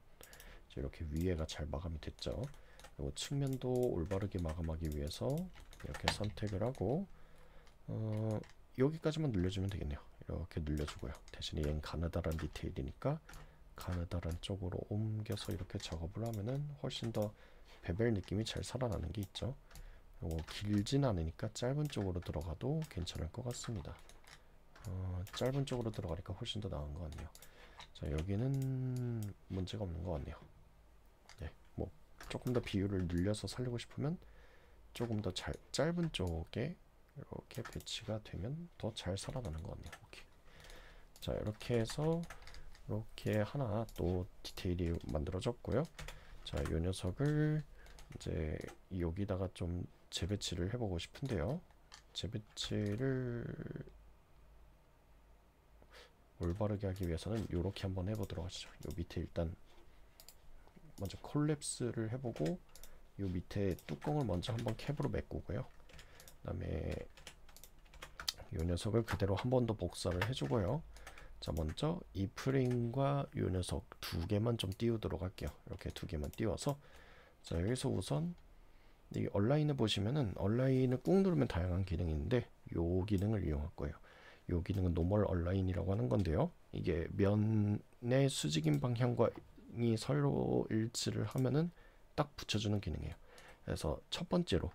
이렇게 위에가 잘 마감이 됐죠. 그리고 측면도 올바르게 마감하기 위해서 이렇게 선택을 하고 여기까지만 늘려주면 되겠네요. 이렇게 늘려주고요. 대신에 얘는 가느다란 디테일이니까 가느다란 쪽으로 옮겨서 이렇게 작업을 하면은 훨씬 더 베벨 느낌이 잘 살아나는 게 있죠. 길진 않으니까 짧은 쪽으로 들어가도 괜찮을 것 같습니다. 짧은 쪽으로 들어가니까 훨씬 더 나은 것 같네요. 자, 여기는 문제가 없는 것 같네요. 네, 뭐 조금 더 비율을 늘려서 살리고 싶으면 조금 더 짧은 쪽에 이렇게 배치가 되면 더 잘 살아나는 것 같네요. 오케이. 자, 이렇게 해서 이렇게 하나 또 디테일이 만들어졌고요. 자, 이 녀석을 이제 여기다가 좀 재배치를 해보고 싶은데요. 재배치를 올바르게 하기 위해서는 이렇게 한번 해보도록 하시죠. 요 밑에 일단 먼저 콜랩스를 해보고 요 밑에 뚜껑을 먼저 한번 캡으로 메꾸고요. 그 다음에 요 녀석을 그대로 한 번 더 복사를 해주고요. 자, 먼저 이 프레임과 요 녀석 두 개만 좀 띄우도록 할게요. 이렇게 두 개만 띄워서, 자, 여기서 우선 이 얼라인을 보시면은 얼라인을 꾹 누르면 다양한 기능이 있는데 요 기능을 이용할 거예요. 요 기능은 노멀 얼라인이라고 하는 건데요. 이게 면의 수직인 방향과 이 서로 일치를 하면은 딱 붙여주는 기능이에요. 그래서 첫 번째로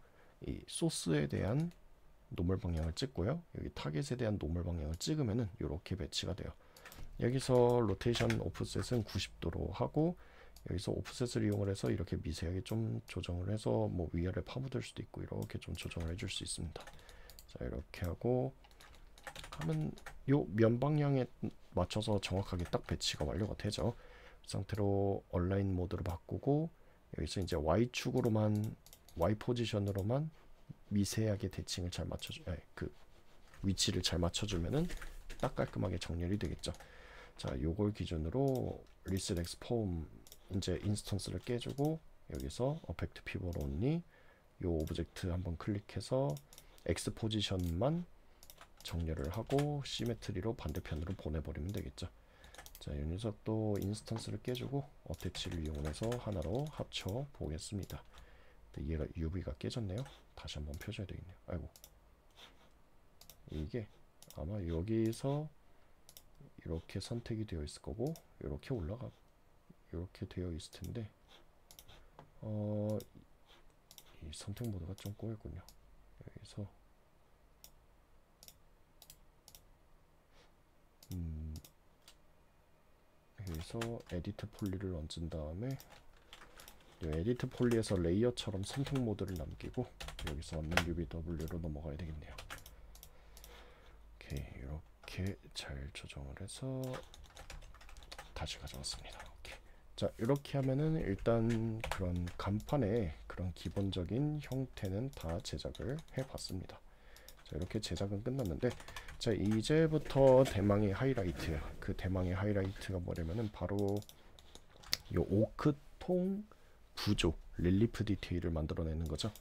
이 소스에 대한 노멀 방향을 찍고요. 여기 타겟에 대한 노멀 방향을 찍으면은 이렇게 배치가 돼요. 여기서 로테이션 오프셋은 90도로 하고, 여기서 오프셋을 이용을 해서 이렇게 미세하게 좀 조정을 해서 뭐 위아래 파묻을 수도 있고 이렇게 좀 조정을 해줄 수 있습니다. 자, 이렇게 하고 하면 요 면 방향에 맞춰서 정확하게 딱 배치가 완료가 되죠. 그 상태로 얼라인 모드로 바꾸고 여기서 이제 Y축으로만, Y 포지션으로만 미세하게 대칭을 잘 맞춰주, 그 위치를 잘 맞춰주면은 딱 깔끔하게 정렬이 되겠죠. 자, 요걸 기준으로 리셋 엑스폼 이제 인스턴스를 깨주고 여기서 어펙트 피벗 온리 요 오브젝트 한번 클릭해서 X 포지션만 정렬을 하고 시메트리로 반대편으로 보내버리면 되겠죠. 자, 이 녀석도 인스턴스를 깨주고 어태치를 이용해서 하나로 합쳐 보겠습니다. 얘가 UV가 깨졌네요. 다시 한번 펴줘야 되겠네요. 아이고, 이게 아마 여기서 이렇게 선택이 되어 있을 거고 이렇게 올라가 이렇게 되어 있을 텐데 이 선택 모드가 좀 꼬였군요. 여기서 여기서 에디트 폴리를 얹은 다음에 에디트 폴리에서 레이어처럼 선택 모드를 남기고 여기서 얻는 UVW로 넘어가야 되겠네요. 오케이, 이렇게 잘 조정을 해서 다시 가져왔습니다. 오케이. 자, 이렇게 하면은 일단 그런 간판의 그런 기본적인 형태는 다 제작을 해봤습니다. 자, 이렇게 제작은 끝났는데, 자, 이제부터 대망의 하이라이트. 그 대망의 하이라이트가 뭐냐면은 바로 요 오크통 부조 릴리프 디테일을 만들어내는 거죠.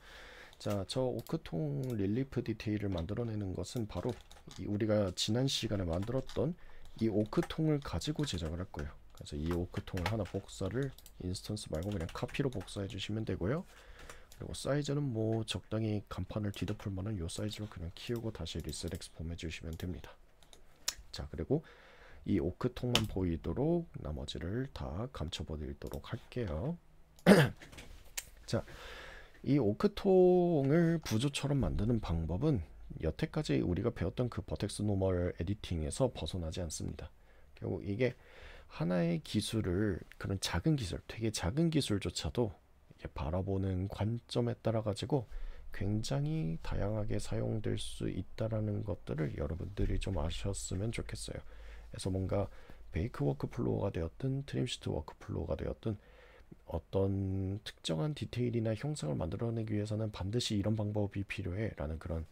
자, 저 오크통 릴리프 디테일을 만들어내는 것은 바로 우리가 지난 시간에 만들었던 이 오크통을 가지고 제작을 할 거예요. 그래서 이 오크통을 하나 복사를 인스턴스 말고 그냥 카피로 복사해 주시면 되고요. 그리고 사이즈는 뭐 적당히 간판을 뒤덮을 만한 요 사이즈로 그냥 키우고 다시 리셋 엑스폼 해주시면 됩니다. 자, 그리고 이 오크통만 보이도록 나머지를 다 감춰버리도록 할게요. 자, 이 오크통을 부조처럼 만드는 방법은 여태까지 우리가 배웠던 그 버텍스 노멀 에디팅에서 벗어나지 않습니다. 결국 이게 하나의 기술을, 그런 작은 기술, 되게 작은 기술조차도 바라보는 관점에 따라 가지고 굉장히 다양하게 사용될 수 있다라는 것들을 여러분들이 좀 아셨으면 좋겠어요. 그래서 뭔가 베이크 워크플로우가 되었든 트림시트 워크플로우가 되었든 어떤 특정한 디테일이나 형상을 만들어내기 위해서는 반드시 이런 방법이 필요해 라는 그런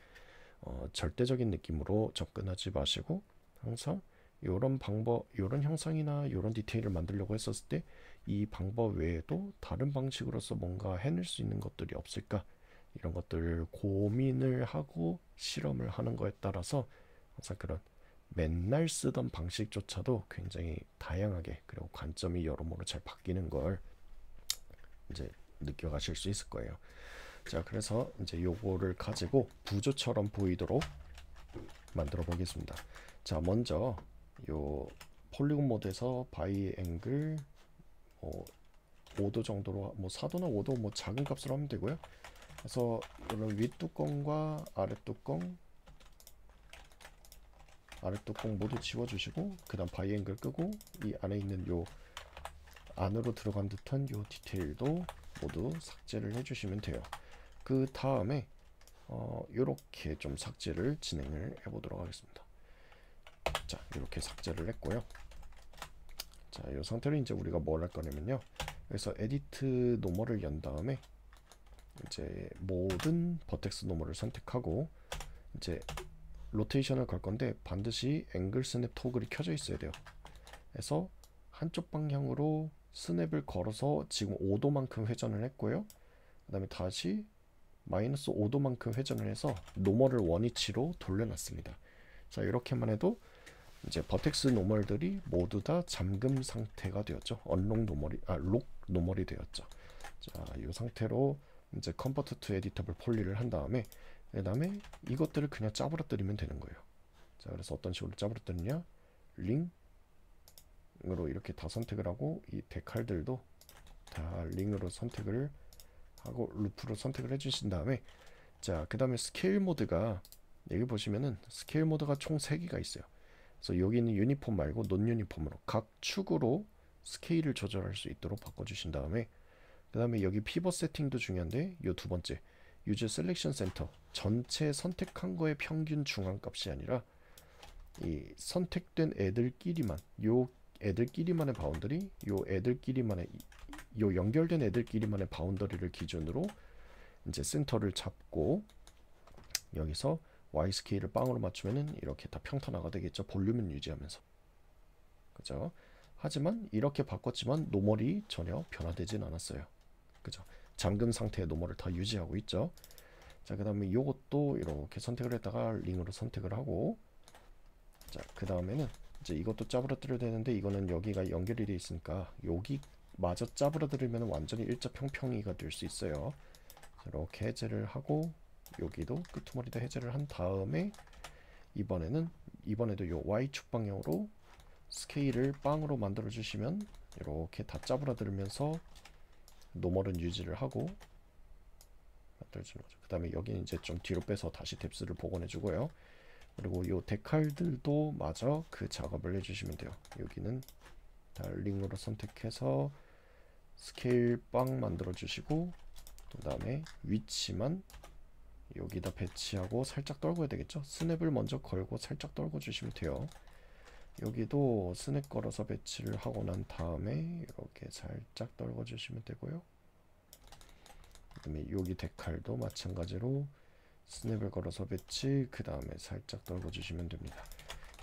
절대적인 느낌으로 접근하지 마시고, 항상 이런 방법, 이런 형상이나 이런 디테일을 만들려고 했었을 때 이 방법 외에도 다른 방식으로서 뭔가 해낼 수 있는 것들이 없을까, 이런 것들을 고민을 하고 실험을 하는 거에 따라서 항상 그런 맨날 쓰던 방식조차도 굉장히 다양하게, 그리고 관점이 여러모로 잘 바뀌는 걸 이제 느껴가실 수 있을 거예요. 자, 그래서 이제 요거를 가지고 부조처럼 보이도록 만들어 보겠습니다. 자, 먼저 요 폴리곤 모드에서 바이 앵글 5도 정도로, 뭐 4도나 5도 뭐 작은 값으로 하면 되고요. 그래서 이런 윗뚜껑과 아랫뚜껑 모두 지워주시고, 그 다음 바이 앵글 끄고 이 안에 있는 요 안으로 들어간 듯한 요 디테일도 모두 삭제를 해주시면 돼요. 그 다음에 요렇게 좀 삭제를 진행을 해보도록 하겠습니다. 자, 이렇게 삭제를 했고요. 자, 이 상태로 이제 우리가 뭘 할 거냐면요, 여기서 에디트 노멀을 연 다음에 이제 모든 버텍스 노멀을 선택하고 이제 로테이션을 걸 건데 반드시 앵글 스냅 토글이 켜져 있어야 돼요. 그래서 한쪽 방향으로 스냅을 걸어서 지금 5도만큼 회전을 했고요. 그 다음에 다시 마이너스 5도만큼 회전을 해서 노멀을 원위치로 돌려놨습니다. 자, 이렇게만 해도 이제 버텍스 노멀들이 모두 다 잠금 상태가 되었죠. 언록 노멀이 록 노멀이 되었죠. 자, 이 상태로 이제 컨버트 투 에디터블 폴리를 한 다음에 그다음에 이것들을 그냥 짜부러뜨리면 되는 거예요. 자, 그래서 어떤 식으로 짜부러뜨리냐? 링으로 이렇게 다 선택을 하고 이 데칼들도 다 링으로 선택을 하고 루프로 선택을 해주신 다음에 자, 그 다음에 스케일 모드가 여기 보시면은 스케일 모드가 총 3개가 있어요. 그래서 여기 있는 유니폼 말고 논 유니폼으로 각 축으로 스케일을 조절할 수 있도록 바꿔주신 다음에 그 다음에 여기 피벗 세팅도 중요한데 요 두 번째 유저 셀렉션 센터 전체 선택한 거의 평균 중앙값이 아니라 이 선택된 애들끼리만 요 애들끼리만의 바운더리 요 애들끼리만의 요 연결된 애들끼리만의 바운더리를 기준으로 이제 센터를 잡고 여기서 Y 스케일을 빵으로 맞추면은 이렇게 다 평탄화가 되겠죠. 볼륨은 유지하면서. 그죠? 하지만 이렇게 바꿨지만 노멀이 전혀 변화되진 않았어요. 그죠? 잠금 상태의 노멀을 다 유지하고 있죠. 자, 그 다음에 요것도 이렇게 선택을 했다가 링으로 선택을 하고 자, 그 다음에는 이제 이것도 짜부러뜨려야 되는데 이거는 여기가 연결이 되어 있으니까 여기 마저 짜부러뜨리면 완전히 일자평평이가 될 수 있어요. 이렇게 해제를 하고 여기도 끄트머리도 해제를 한 다음에 이번에도 요 Y축 방향으로 스케일을 빵으로 만들어 주시면 이렇게 다 짜부러들면서 노멀은 유지를 하고 만들어주는 거죠. 그 다음에 여기는 이제 좀 뒤로 빼서 다시 뎁스를 복원해 주고요. 그리고 요 데칼들도 마저 그 작업을 해주시면 돼요. 여기는 다 링으로 선택해서 스케일 빵 만들어 주시고 그 다음에 위치만 여기다 배치하고 살짝 떨궈야 되겠죠. 스냅을 먼저 걸고 살짝 떨궈 주시면 돼요. 여기도 스냅 걸어서 배치를 하고 난 다음에 이렇게 살짝 떨궈 주시면 되고요. 그 다음에 여기 데칼도 마찬가지로 스냅을 걸어서 배치 그 다음에 살짝 떨궈 주시면 됩니다.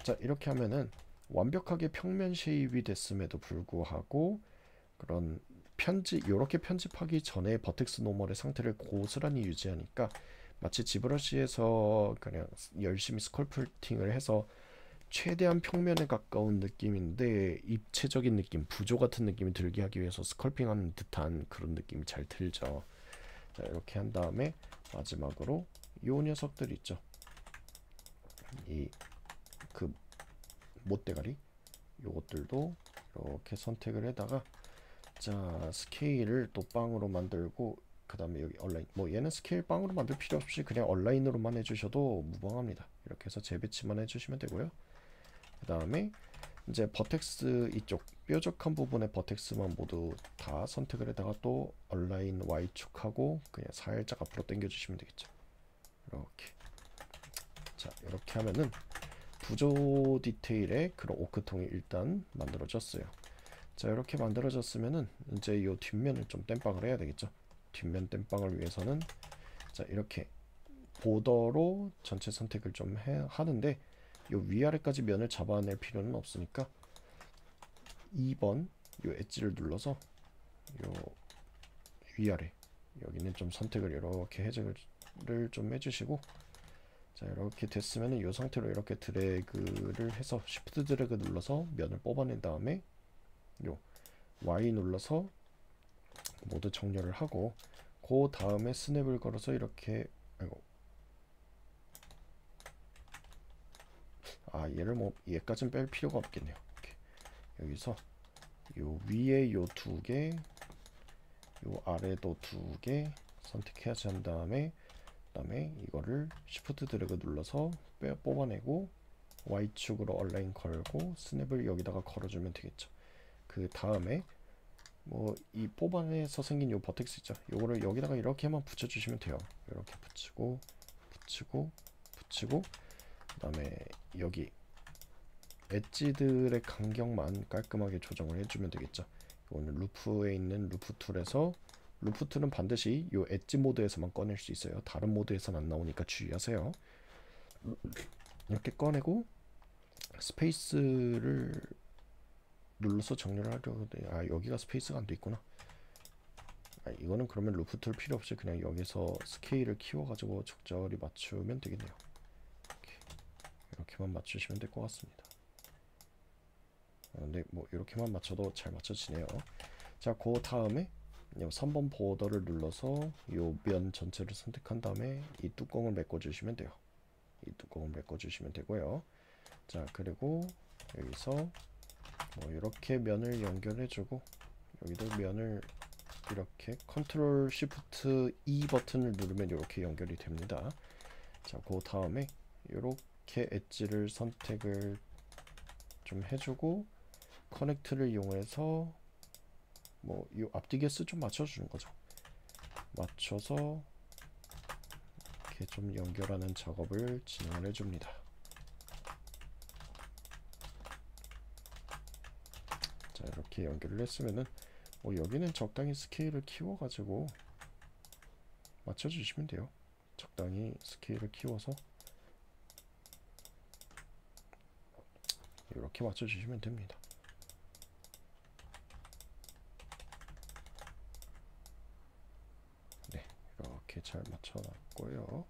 자, 이렇게 하면은 완벽하게 평면 쉐입이 됐음에도 불구하고 그런 이렇게 편집하기 전에 버텍스 노멀의 상태를 고스란히 유지하니까 마치 지브러시에서 그냥 열심히 스컬프팅을 해서 최대한 평면에 가까운 느낌인데 입체적인 느낌, 부조 같은 느낌이 들게 하기 위해서 스컬핑하는 듯한 그런 느낌이 잘 들죠. 자, 이렇게 한 다음에 마지막으로 요 녀석들 있죠. 이 그 못대가리 요것들도 이렇게 선택을 해다가 자, 스케일을 또 빵으로 만들고 그 다음에 여기 얼라인 뭐 얘는 스케일 빵으로 만들 필요 없이 그냥 얼라인으로만 해주셔도 무방합니다. 이렇게 해서 재배치만 해주시면 되고요. 그 다음에 이제 버텍스 이쪽 뾰족한 부분의 버텍스만 모두 다 선택을 해다가 또 얼라인 Y축하고 그냥 살짝 앞으로 당겨 주시면 되겠죠. 이렇게 자, 이렇게 하면은 부조 디테일의 그런 오크통이 일단 만들어졌어요. 자, 이렇게 만들어졌으면은 이제 이 뒷면을 좀 땜빵을 해야 되겠죠. 뒷면 땜빵을 위해서는 자, 이렇게 보더로 전체 선택을 좀 하는데 요 위아래까지 면을 잡아낼 필요는 없으니까 2번 요 엣지를 눌러서 요 위아래 여기는 좀 선택을 이렇게 해제를 좀 해주시고 자, 이렇게 됐으면 이 상태로 이렇게 드래그를 해서 쉬프트 드래그 눌러서 면을 뽑아낸 다음에 요 Y 눌러서 모두 정렬을 하고 그 다음에 스냅을 걸어서 이렇게 얘를 뭐 얘까지는 뺄 필요가 없겠네요. 이렇게. 여기서 요 위에 요 2개 요 아래도 2개 선택해야지 한 다음에 그다음에 이거를 Shift 드래그 눌러서 뽑아내고 Y축으로 얼라인 걸고 스냅을 여기다가 걸어주면 되겠죠. 그 다음에 뭐 이 뽑아내서 생긴 요 버텍스 있죠. 요거를 여기다가 이렇게만 붙여주시면 돼요. 이렇게 붙이고 그 다음에 여기 엣지들의 간격만 깔끔하게 조정을 해주면 되겠죠. 이거는 루프에 있는 루프 툴에서 루프 툴은 반드시 요 엣지 모드에서만 꺼낼 수 있어요. 다른 모드에서는 안 나오니까 주의하세요. 이렇게 꺼내고 스페이스를 눌러서 정렬을 하려고 돼. 아, 여기가 스페이스가 안 돼 있구나. 아, 이거는 그러면 루프 툴 필요 없이 그냥 여기서 스케일을 키워가지고 적절히 맞추면 되겠네요. 이렇게만 맞추시면 될 것 같습니다. 근데 뭐 이렇게만 맞춰도 잘 맞춰지네요. 자, 그 다음에 3번 보더를 눌러서 요 면 전체를 선택한 다음에 이 뚜껑을 메꿔주시면 돼요. 이 뚜껑을 메꿔주시면 되고요. 자, 그리고 여기서 뭐 이렇게 면을 연결해주고 여기도 면을 이렇게 컨트롤 쉬프트 E 버튼을 누르면 이렇게 연결이 됩니다. 자, 그 다음에 이렇게 엣지를 선택을 좀 해주고 커넥트를 이용해서 뭐 이 앞뒤 개수 좀 맞춰주는 거죠. 맞춰서 이렇게 좀 연결하는 작업을 진행을 해줍니다. 자, 이렇게 연결을 했으면은 뭐 여기는 적당히 스케일을 키워가지고 맞춰주시면 돼요. 적당히 스케일을 키워서 이렇게 맞춰주시면 됩니다. 네, 이렇게 잘 맞춰놨고요.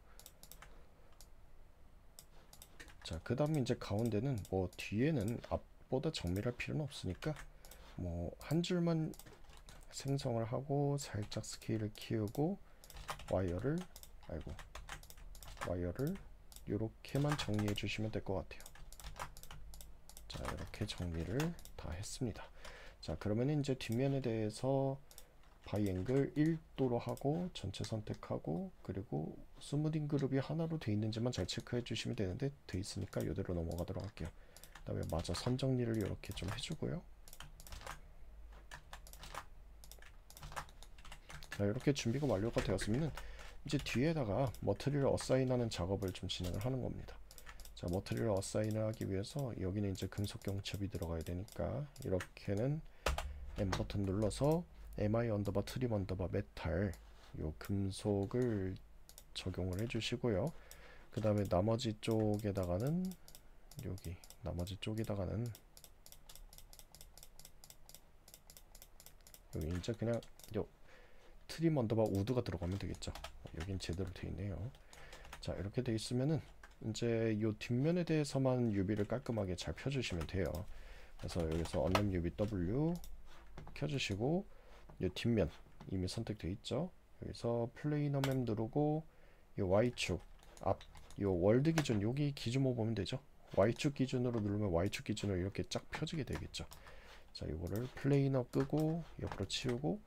자, 그 다음에 이제 가운데는 뭐 뒤에는 앞보다 정밀할 필요는 없으니까 뭐 한 줄만 생성을 하고 살짝 스케일을 키우고 와이어를 이렇게만 정리해 주시면 될 것 같아요. 자, 이렇게 정리를 다 했습니다. 자, 그러면 이제 뒷면에 대해서 바이앵글 1도로 하고 전체 선택하고 그리고 스무딩 그룹이 하나로 돼 있는지만 잘 체크해 주시면 되는데 돼 있으니까 이대로 넘어가도록 할게요. 그 다음에 마저 선 정리를 이렇게 좀 해주고요. 자, 이렇게 준비가 완료가 되었으면 이제 뒤에다가 머티리얼 어사인하는 작업을 좀 진행을 하는 겁니다. 자, 머티리얼 어사인을 하기 위해서 여기는 이제 금속 경첩이 들어가야 되니까 이렇게는 M 버튼 눌러서 mi 언더바 트림 언더바 메탈 요 금속을 적용을 해주시고요. 그 다음에 나머지 쪽에다가는 여기 이제 그냥 요 트림 언더바 우드가 들어가면 되겠죠. 여긴 제대로 되어 있네요. 자, 이렇게 되어 있으면은 이제 요 뒷면에 대해서만 UV를 깔끔하게 잘 펴주시면 돼요. 그래서 여기서 언램 UV W 켜주시고 요 뒷면 이미 선택되어 있죠. 여기서 플레이너 맵 누르고 요 Y축 앞 요 월드 기준 여기 기준모 보면 되죠. Y축 기준으로 누르면 Y축 기준으로 이렇게 쫙 펴지게 되겠죠. 자, 이거를 플레이너 끄고 옆으로 치우고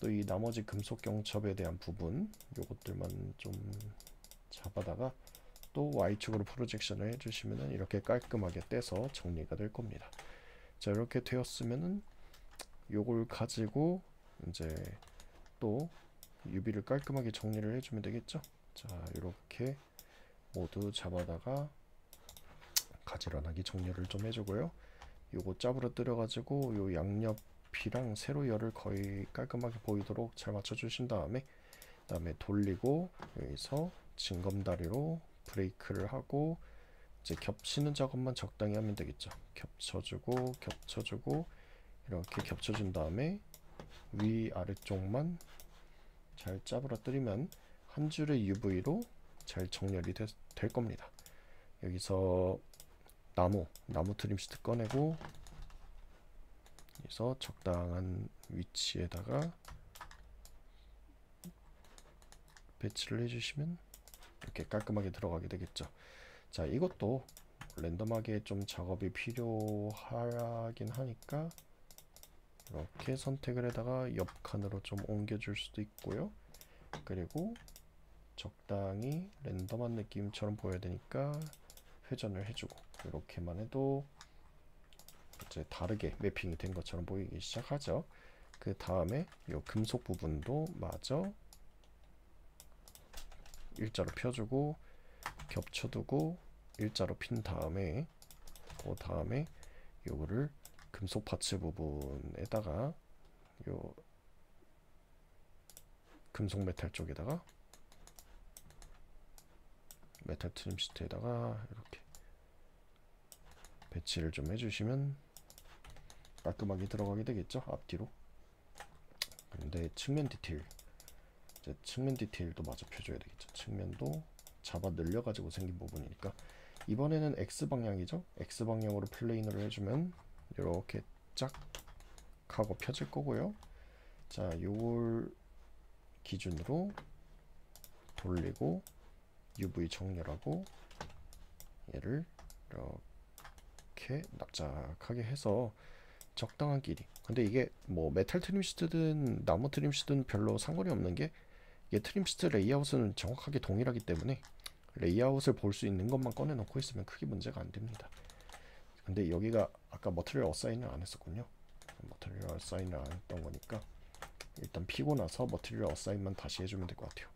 또 이 나머지 금속 경첩에 대한 부분 요것들만 좀 잡아다가 또 Y축으로 프로젝션을 해주시면은 이렇게 깔끔하게 떼서 정리가 될 겁니다. 자, 이렇게 되었으면은 요걸 가지고 이제 또 UV를 깔끔하게 정리를 해주면 되겠죠. 자, 이렇게 모두 잡아다가 가지런하게 정리를 좀 해주고요. 요거 짭으로 뜨려가지고 요 양옆이랑 세로 열을 거의 깔끔하게 보이도록 잘 맞춰주신 다음에 돌리고 여기서 징검다리로 브레이크를 하고 이제 겹치는 작업만 적당히 하면 되겠죠. 겹쳐주고 이렇게 겹쳐준 다음에 위 아래쪽만 잘 짜부러뜨리면 한 줄의 UV로 잘 정렬이 될 겁니다. 여기서 나무 트림 시트 꺼내고 여기서 적당한 위치에다가 배치를 해주시면 이렇게 깔끔하게 들어가게 되겠죠. 자, 이것도 랜덤하게 좀 작업이 필요하긴 하니까 이렇게 선택을 해다가 옆 칸으로 좀 옮겨줄 수도 있고요. 그리고 적당히 랜덤한 느낌처럼 보여야 되니까 회전을 해주고 이렇게만 해도 이제 다르게 매핑이 된 것처럼 보이기 시작하죠. 그 다음에 이 금속 부분도 마저 일자로 펴주고 겹쳐두고 일자로 핀 다음에 그 다음에 요거를 금속 파츠 부분에다가 요 금속 메탈 쪽에다가 메탈 트림 시트에다가 이렇게 배치를 좀 해주시면 깔끔하게 들어가게 되겠죠, 앞뒤로. 근데 측면 디테일, 이제 측면 디테일도 마저 펴줘야 되겠죠. 측면도 잡아 늘려가지고 생긴 부분이니까 이번에는 X방향이죠. X방향으로 플레인으로 해주면 이렇게 쫙 하고 펴질 거고요. 자, 요걸 기준으로 돌리고 UV 정렬하고 얘를 이렇게 납작하게 해서 적당한 길이. 근데 이게 뭐 메탈 트림시트든 나무 트림시트든 별로 상관이 없는 게, 이게 트림시트 레이아웃은 정확하게 동일하기 때문에 레이아웃을 볼 수 있는 것만 꺼내 놓고 있으면 크게 문제가 안 됩니다. 근데 여기가 아까 머티리얼 어사인을 안 했었군요. 머티리얼 어사인을 안 했던 거니까 일단 피고 나서 머티리얼 어사인만 다시 해주면 될 것 같아요.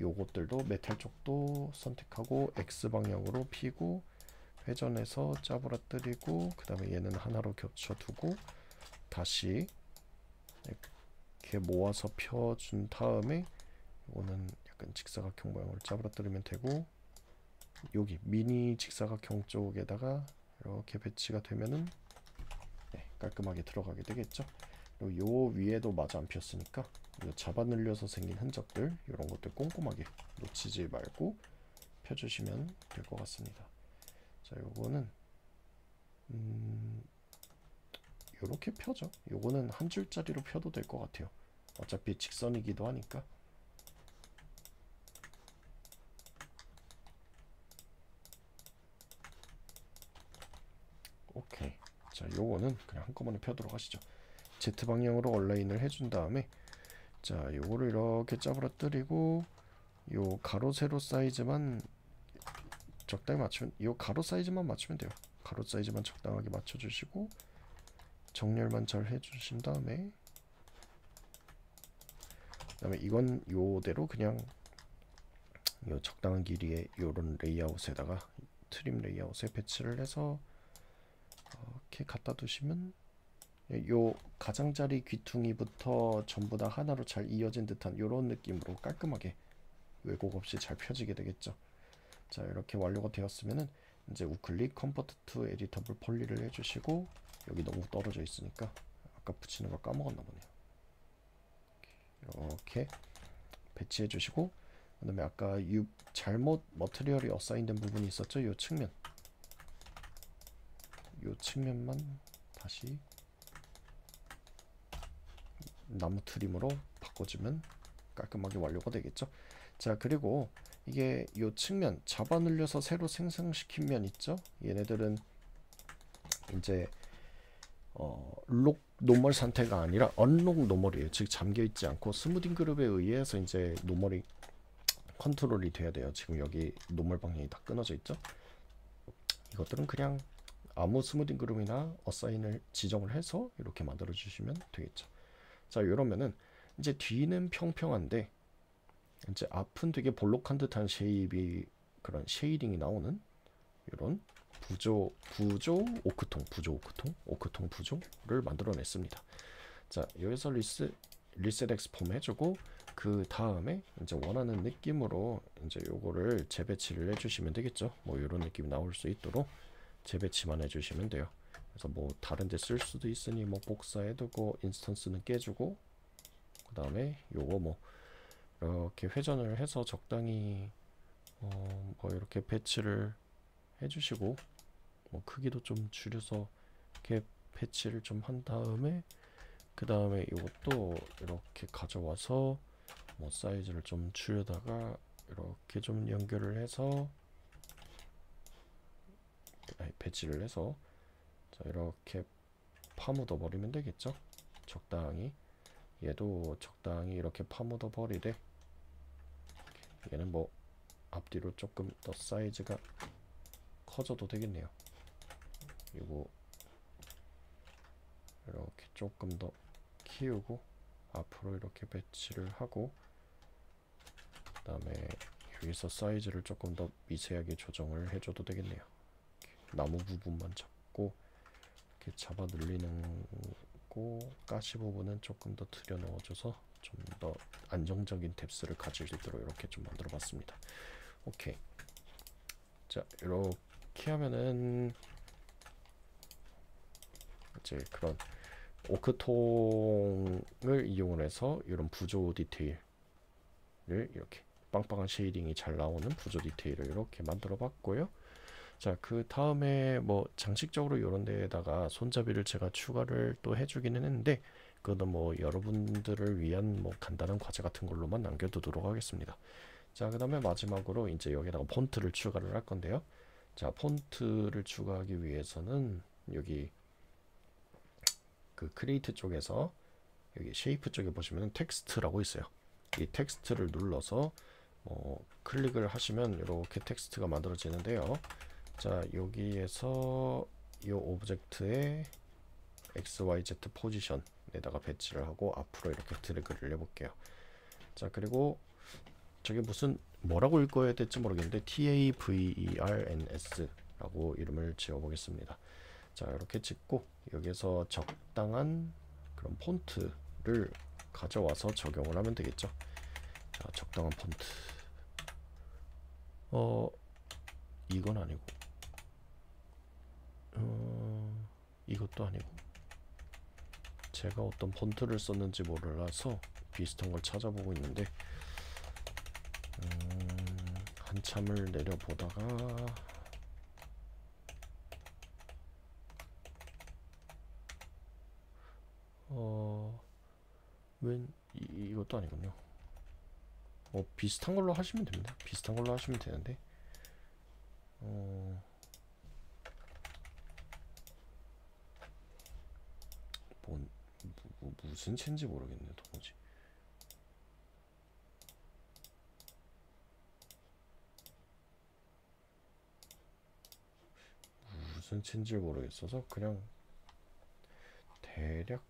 요것들도 메탈 쪽도 선택하고 X 방향으로 피고 회전해서 짜부라뜨리고, 그 다음에 얘는 하나로 겹쳐두고 다시 이렇게 모아서 펴준 다음에 이거는 약간 직사각형 모양으로 짜부라뜨리면 되고, 여기 미니 직사각형 쪽에다가 이렇게 배치가 되면은 깔끔하게 들어가게 되겠죠. 그리고 요 위에도 마저 안 폈으니까 요 잡아 늘려서 생긴 흔적들, 이런 것들 꼼꼼하게 놓치지 말고 펴주시면 될 것 같습니다. 자, 요거는 요렇게 펴죠. 요거는 한 줄짜리로 펴도 될 것 같아요. 어차피 직선이기도 하니까. 오케이. 자, 요거는 그냥 한꺼번에 펴도록 하시죠. Z 방향으로 얼라인을 해준 다음에, 자, 요거를 이렇게 짜부러뜨리고 요 가로 세로 사이즈만 적당히 맞추면, 요 가로 사이즈만 맞추면 돼요. 가로 사이즈만 적당하게 맞춰주시고 정렬만 잘 해주신 다음에, 그다음에 이건 요대로 그냥 요 적당한 길이의 요런 레이아웃에다가 트림 레이아웃에 배치를 해서 이렇게 갖다 두시면, 요 가장자리 귀퉁이부터 전부 다 하나로 잘 이어진 듯한 요런 느낌으로 깔끔하게 왜곡 없이 잘 펴지게 되겠죠. 자, 이렇게 완료가 되었으면은 이제 우클릭 컨버트 투 에디터블 폴리를 해주시고, 여기 너무 떨어져 있으니까 아까 붙이는 걸 까먹었나 보네요. 이렇게 배치해 주시고, 그 다음에 아까 잘못 머티리얼이 어사인된 부분이 있었죠. 요 측면, 요 측면만 다시 나무 트림으로 바꿔주면 깔끔하게 완료가 되겠죠. 자, 그리고 이게 요 측면 잡아 늘려서 새로 생성시킨 면 있죠. 얘네들은 이제 록 노멀 상태가 아니라 언록 노멀이에요. 즉 잠겨있지 않고 스무딩 그룹에 의해서 이제 노멀이 컨트롤이 돼야 돼요. 지금 여기 노멀 방향이 다 끊어져 있죠. 이것들은 그냥 아무 스무딩 그룹이나 어사인을 지정을 해서 이렇게 만들어 주시면 되겠죠. 자, 이러면은 이제 뒤는 평평한데 이제 앞은 되게 볼록한 듯한 쉐입이, 그런 쉐이딩이 나오는 이런 부조 오크통 부조를 만들어냈습니다. 자, 여기서 리셋 엑스폼 해주고, 그 다음에 이제 원하는 느낌으로 이제 요거를 재배치를 해주시면 되겠죠. 뭐 이런 느낌이 나올 수 있도록 재배치만 해주시면 돼요. 그래서 뭐 다른데 쓸 수도 있으니 뭐 복사해두고 인스턴스는 깨주고, 그 다음에 요거 뭐 이렇게 회전을 해서 적당히 뭐 이렇게 배치를 해주시고, 뭐 크기도 좀 줄여서 이렇게 배치를 좀 한 다음에, 그 다음에 이것도 이렇게 가져와서 뭐 사이즈를 좀 줄여다가 이렇게 좀 연결을 해서 배치를 해서, 자, 이렇게 파묻어 버리면 되겠죠. 적당히 얘도 적당히 이렇게 파묻어 버리되, 얘는 뭐 앞뒤로 조금 더 사이즈가 커져도 되겠네요. 이거 이렇게 조금 더 키우고 앞으로 이렇게 배치를 하고, 그 다음에 여기서 사이즈를 조금 더 미세하게 조정을 해줘도 되겠네요. 나무 부분만 잡고 이렇게 잡아 늘리는 거, 가시 부분은 조금 더 들여 넣어줘서 좀 더 안정적인 뎁스를 가질 수 있도록 이렇게 좀 만들어 봤습니다. 오케이. 자, 이렇게 하면은 이제 그런 오크통을 이용을 해서 이런 부조 디테일을 이렇게 빵빵한 쉐이딩이 잘 나오는 부조 디테일을 이렇게 만들어 봤고요. 자, 그 다음에 뭐 장식적으로 이런 데에다가 손잡이를 제가 추가를 또 해주기는 했는데, 그거는 뭐 여러분들을 위한 뭐 간단한 과제 같은 걸로만 남겨두도록 하겠습니다. 자, 그 다음에 마지막으로 이제 여기다가 폰트를 추가를 할 건데요. 자, 폰트를 추가하기 위해서는 여기 그 크리에이트 쪽에서 여기 쉐이프 쪽에 보시면 텍스트라고 있어요. 이 텍스트를 눌러서 클릭을 하시면 이렇게 텍스트가 만들어지는데요. 자, 여기에서 이 오브젝트의 XYZ 포지션에다가 배치를 하고 앞으로 이렇게 드래그를 해볼게요. 자, 그리고 저게 무슨 뭐라고 읽어야 될지 모르겠는데 TAVERNS 라고 이름을 지어 보겠습니다. 자, 이렇게 찍고 여기서 적당한 그런 폰트를 가져와서 적용을 하면 되겠죠. 자, 적당한 폰트. 이건 아니고, 이것도 아니고, 제가 어떤 폰트를 썼는지 몰라서 비슷한 걸 찾아보고 있는데, 한참을 내려보다가 이것도 아니군요. 비슷한 걸로 하시면 됩니다. 비슷한 걸로 하시면 되는데, 무슨 체인지 모르겠네요, 도무지. 무슨 체인지를 모르겠어서 그냥 대략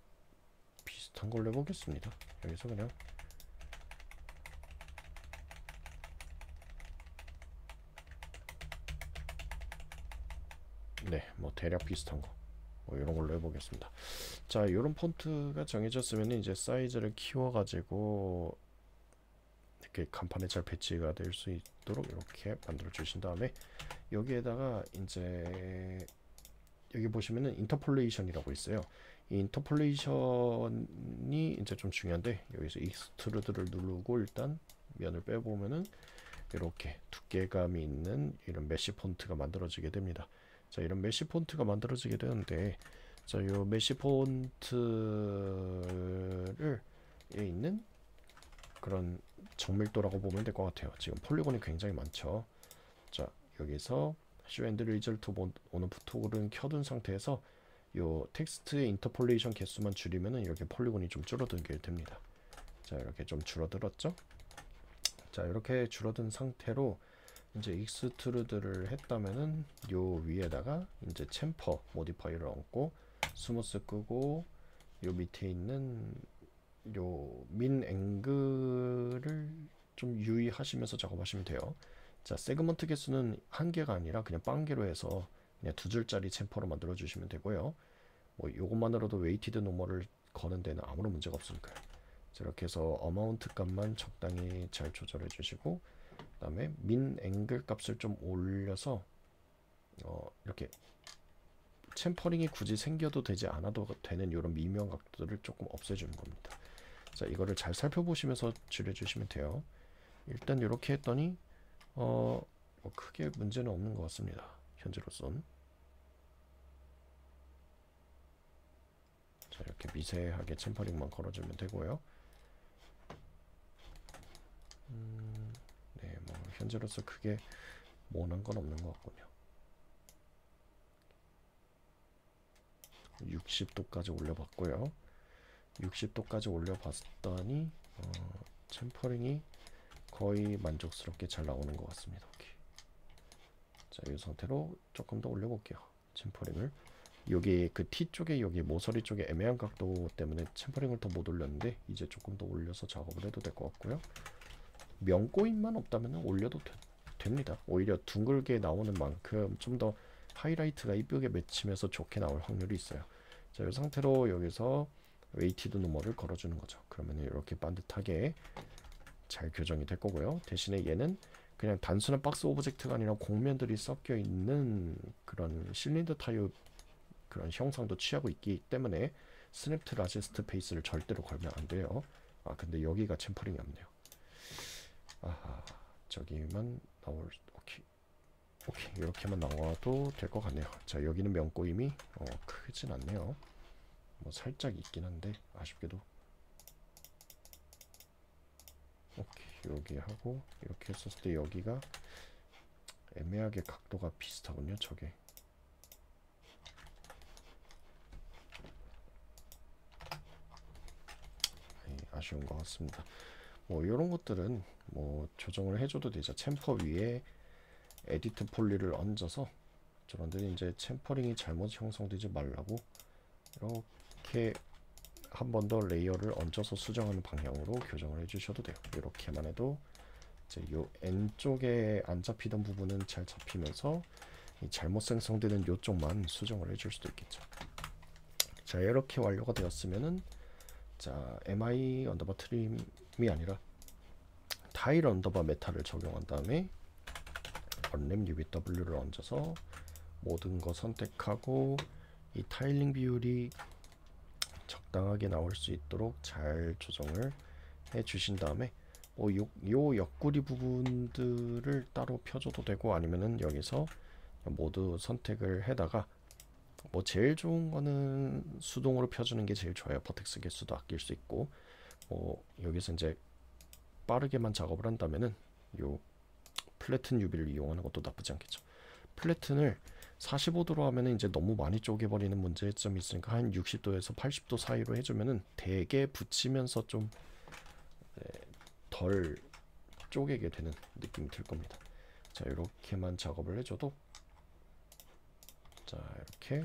비슷한 걸로 해보겠습니다. 여기서 그냥 뭐 대략 비슷한 거 이런 걸로 해보겠습니다. 자, 이런 폰트가 정해졌으면 이제 사이즈를 키워가지고 이렇게 간판에 잘 배치가 될 수 있도록 이렇게 만들어 주신 다음에 여기에다가 이제 여기 보시면은 인터폴레이션이라고 있어요. 이 인터폴레이션이 이제 좀 중요한데, 여기서 익스트루드를 누르고 일단 면을 빼보면은 이렇게 두께감이 있는 이런 메쉬 폰트가 만들어지게 됩니다. 자, 이런 메쉬 폰트가 만들어지게 되는데, 자, 이 메쉬 폰트를 에 있는 그런 정밀도라고 보면 될 것 같아요. 지금 폴리곤이 굉장히 많죠. 자, 여기서 쇼 앤드 리절트 오는 토글은 켜둔 상태에서 요 텍스트의 인터폴레이션 개수만 줄이면은 이렇게 폴리곤이 좀 줄어들게 됩니다. 자, 이렇게 좀 줄어들었죠? 자, 이렇게 줄어든 상태로 이제 익스트루드를 했다면은 요 위에다가 이제 챔퍼 모디파이어를 얹고 스무스 끄고 요 밑에 있는 요 민 앵글을 좀 유의하시면서 작업하시면 돼요. 자, 세그먼트 개수는 한 개가 아니라 그냥 빵개로 해서 그냥 두 줄짜리 챔퍼로 만들어 주시면 되고요. 뭐 요것만으로도 웨이티드 노멀을 거는 데는 아무런 문제가 없으니까요. 자, 이렇게 해서 어마운트 값만 적당히 잘 조절해 주시고, 그 다음에 민 앵글 값을 좀 올려서 이렇게 챔퍼링이 굳이 생겨도 되지 않아도 되는 이런 미묘한 각도를 조금 없애주는 겁니다. 자, 이거를 잘 살펴보시면서 줄여주시면 돼요. 일단 이렇게 했더니 뭐 크게 문제는 없는 것 같습니다. 현재로선. 자, 이렇게 미세하게 챔퍼링만 걸어주면 되고요. 네, 뭐 현재로서 크게 모난 건 없는 것 같군요. 60도까지 올려봤고요. 60도까지 올려봤더니 챔퍼링이 거의 만족스럽게 잘 나오는 것 같습니다. 오케이. 자, 이 상태로 조금 더 올려볼게요. 챔퍼링을 여기 그 T 쪽에 여기 모서리 쪽에 애매한 각도 때문에 챔퍼링을 더 못 올렸는데 이제 조금 더 올려서 작업을 해도 될 것 같고요. 명꼬임만 없다면 올려도 됩니다. 오히려 둥글게 나오는 만큼 좀 더 하이라이트가 이쁘게 맺히면서 좋게 나올 확률이 있어요. 자, 이 상태로 여기서 웨이티드 노멀을 걸어주는 거죠. 그러면 이렇게 반듯하게 잘 교정이 될 거고요. 대신에 얘는 그냥 단순한 박스 오브젝트가 아니라 곡면들이 섞여 있는 그런 실린더 타입 그런 형상도 취하고 있기 때문에 스냅트 라지스트 페이스를 절대로 걸면 안 돼요. 아 근데 여기가 챔퍼링이 없네요. 아하, 저기만 나올. 오케이 이렇게만 나와도 될 것 같네요. 자 여기는 면꼬임이 크진 않네요. 뭐 살짝 있긴 한데 아쉽게도. 오케이 여기 하고 이렇게 했었을 때 여기가 애매하게 각도가 비슷하군요. 저게 아쉬운 것 같습니다. 뭐 이런 것들은 뭐 조정을 해줘도 되죠. 챔퍼 위에 에디트 폴리를 얹어서 저런 데는 이제 챔퍼링이 잘못 형성되지 말라고 이렇게 한 번 더 레이어를 얹어서 수정하는 방향으로 교정을 해주셔도 돼요. 이렇게만 해도 이제 요 N 쪽에 안 잡히던 부분은 잘 잡히면서 이 잘못 생성되는 요쪽만 수정을 해줄 수도 있겠죠. 자 이렇게 완료가 되었으면은 자 mi 언더바 트림이 아니라 타일 언더바 메탈을 적용한 다음에 언랩 UVW를 얹어서 모든 거 선택하고 이 타일링 비율이 적당하게 나올 수 있도록 잘 조정을 해 주신 다음에 요 옆구리 부분들을 따로 펴줘도 되고 아니면은 여기서 모두 선택을 해다가 뭐 제일 좋은 거는 수동으로 펴주는 게 제일 좋아요. 버텍스 개수도 아낄 수 있고 여기서 이제 빠르게만 작업을 한다면은 요 플래튼 UV를 이용하는 것도 나쁘지 않겠죠. 플래튼을 45도로 하면은 이제 너무 많이 쪼개버리는 문제점이 있으니까 한 60도에서 80도 사이로 해주면은 되게 붙이면서 좀 덜 쪼개게 되는 느낌이 들 겁니다. 자 이렇게만 작업을 해줘도 자 이렇게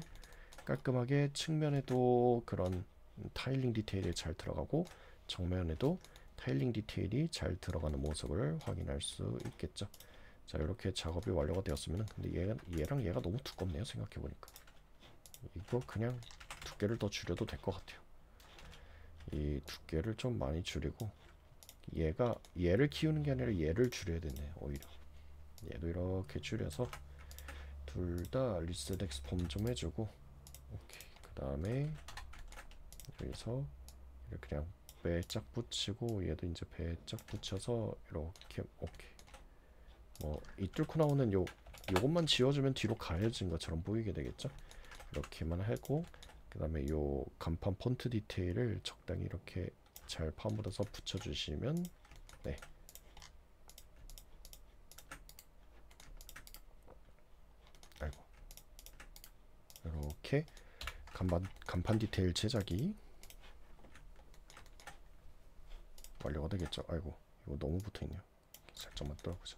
깔끔하게 측면에도 그런 타일링 디테일이 잘 들어가고 정면에도 타일링 디테일이 잘 들어가는 모습을 확인할 수 있겠죠. 자 이렇게 작업이 완료가 되었으면 근데 얘랑 얘가 너무 두껍네요. 생각해보니까 이거 그냥 두께를 더 줄여도 될 것 같아요. 이 두께를 좀 많이 줄이고 얘를 키우는 게 아니라 얘를 줄여야 되네. 오히려 얘도 이렇게 줄여서 둘 다 리셋 엑스폼 좀 해주고 오케이 그 다음에 여기서 이렇게 그냥 배짝 붙이고 얘도 이제 배짝 붙여서 이렇게 오케이 뭐 이 뚫고 나오는 요것만 지워주면 뒤로 가려진 것처럼 보이게 되겠죠. 이렇게만 하고 그 다음에 요 간판 폰트 디테일을 적당히 이렇게 잘 파묻어서 붙여주시면 네 아이고 이렇게 간판 디테일 제작이 완료가 되겠죠. 아이고 이거 너무 붙어있네요. 살짝만 떨어보자.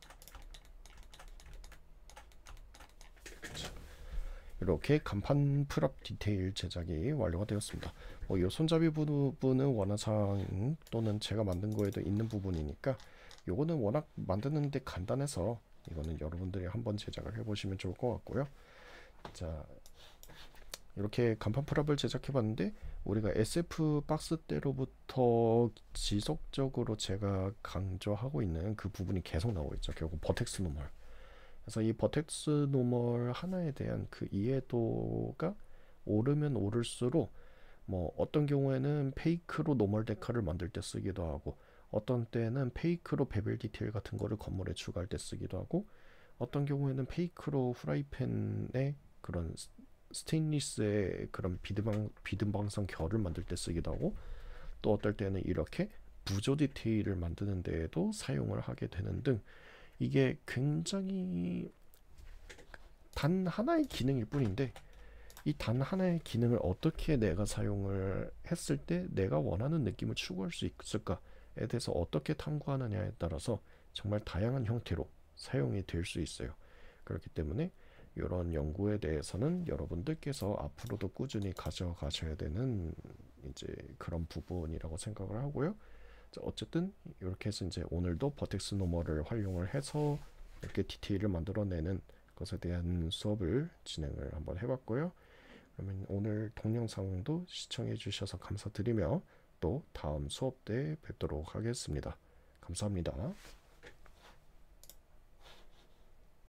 이렇게 간판 프랍 디테일 제작이 완료가 되었습니다. 이 손잡이 부분은 원화상 또는 제가 만든 거에도 있는 부분이니까 요거는 워낙 만드는데 간단해서 이거는 여러분들이 한번 제작을 해보시면 좋을 것 같고요. 자 이렇게 간판 프랍을 제작해 봤는데 우리가 SF 박스 때로부터 지속적으로 제가 강조하고 있는 그 부분이 계속 나오고 있죠. 결국 버텍스 노멀. 그래서 이 버텍스 노멀 하나에 대한 그 이해도가 오르면 오를수록 뭐 어떤 경우에는 페이크로 노멀 데카를 만들 때 쓰기도 하고 어떤 때는 페이크로 베벨 디테일 같은 거를 건물에 추가할 때 쓰기도 하고 어떤 경우에는 페이크로 후라이팬에 그런 스테인리스의 그런 비듬방성 결을 만들 때 쓰기도 하고 또 어떨 때는 이렇게 부조 디테일을 만드는 데에도 사용을 하게 되는 등 이게 굉장히 단 하나의 기능일 뿐인데 이 단 하나의 기능을 어떻게 내가 사용을 했을 때 내가 원하는 느낌을 추구할 수 있을까에 대해서 어떻게 탐구하느냐에 따라서 정말 다양한 형태로 사용이 될 수 있어요. 그렇기 때문에 이런 연구에 대해서는 여러분들께서 앞으로도 꾸준히 가져가셔야 되는 이제 그런 부분이라고 생각을 하고요. 어쨌든 이렇게 해서 이제 오늘도 버텍스 노멀을 활용을 해서 이렇게 디테일을 만들어내는 것에 대한 수업을 진행을 한번 해봤고요. 그러면 오늘 동영상도 시청해 주셔서 감사드리며 또 다음 수업 때 뵙도록 하겠습니다. 감사합니다.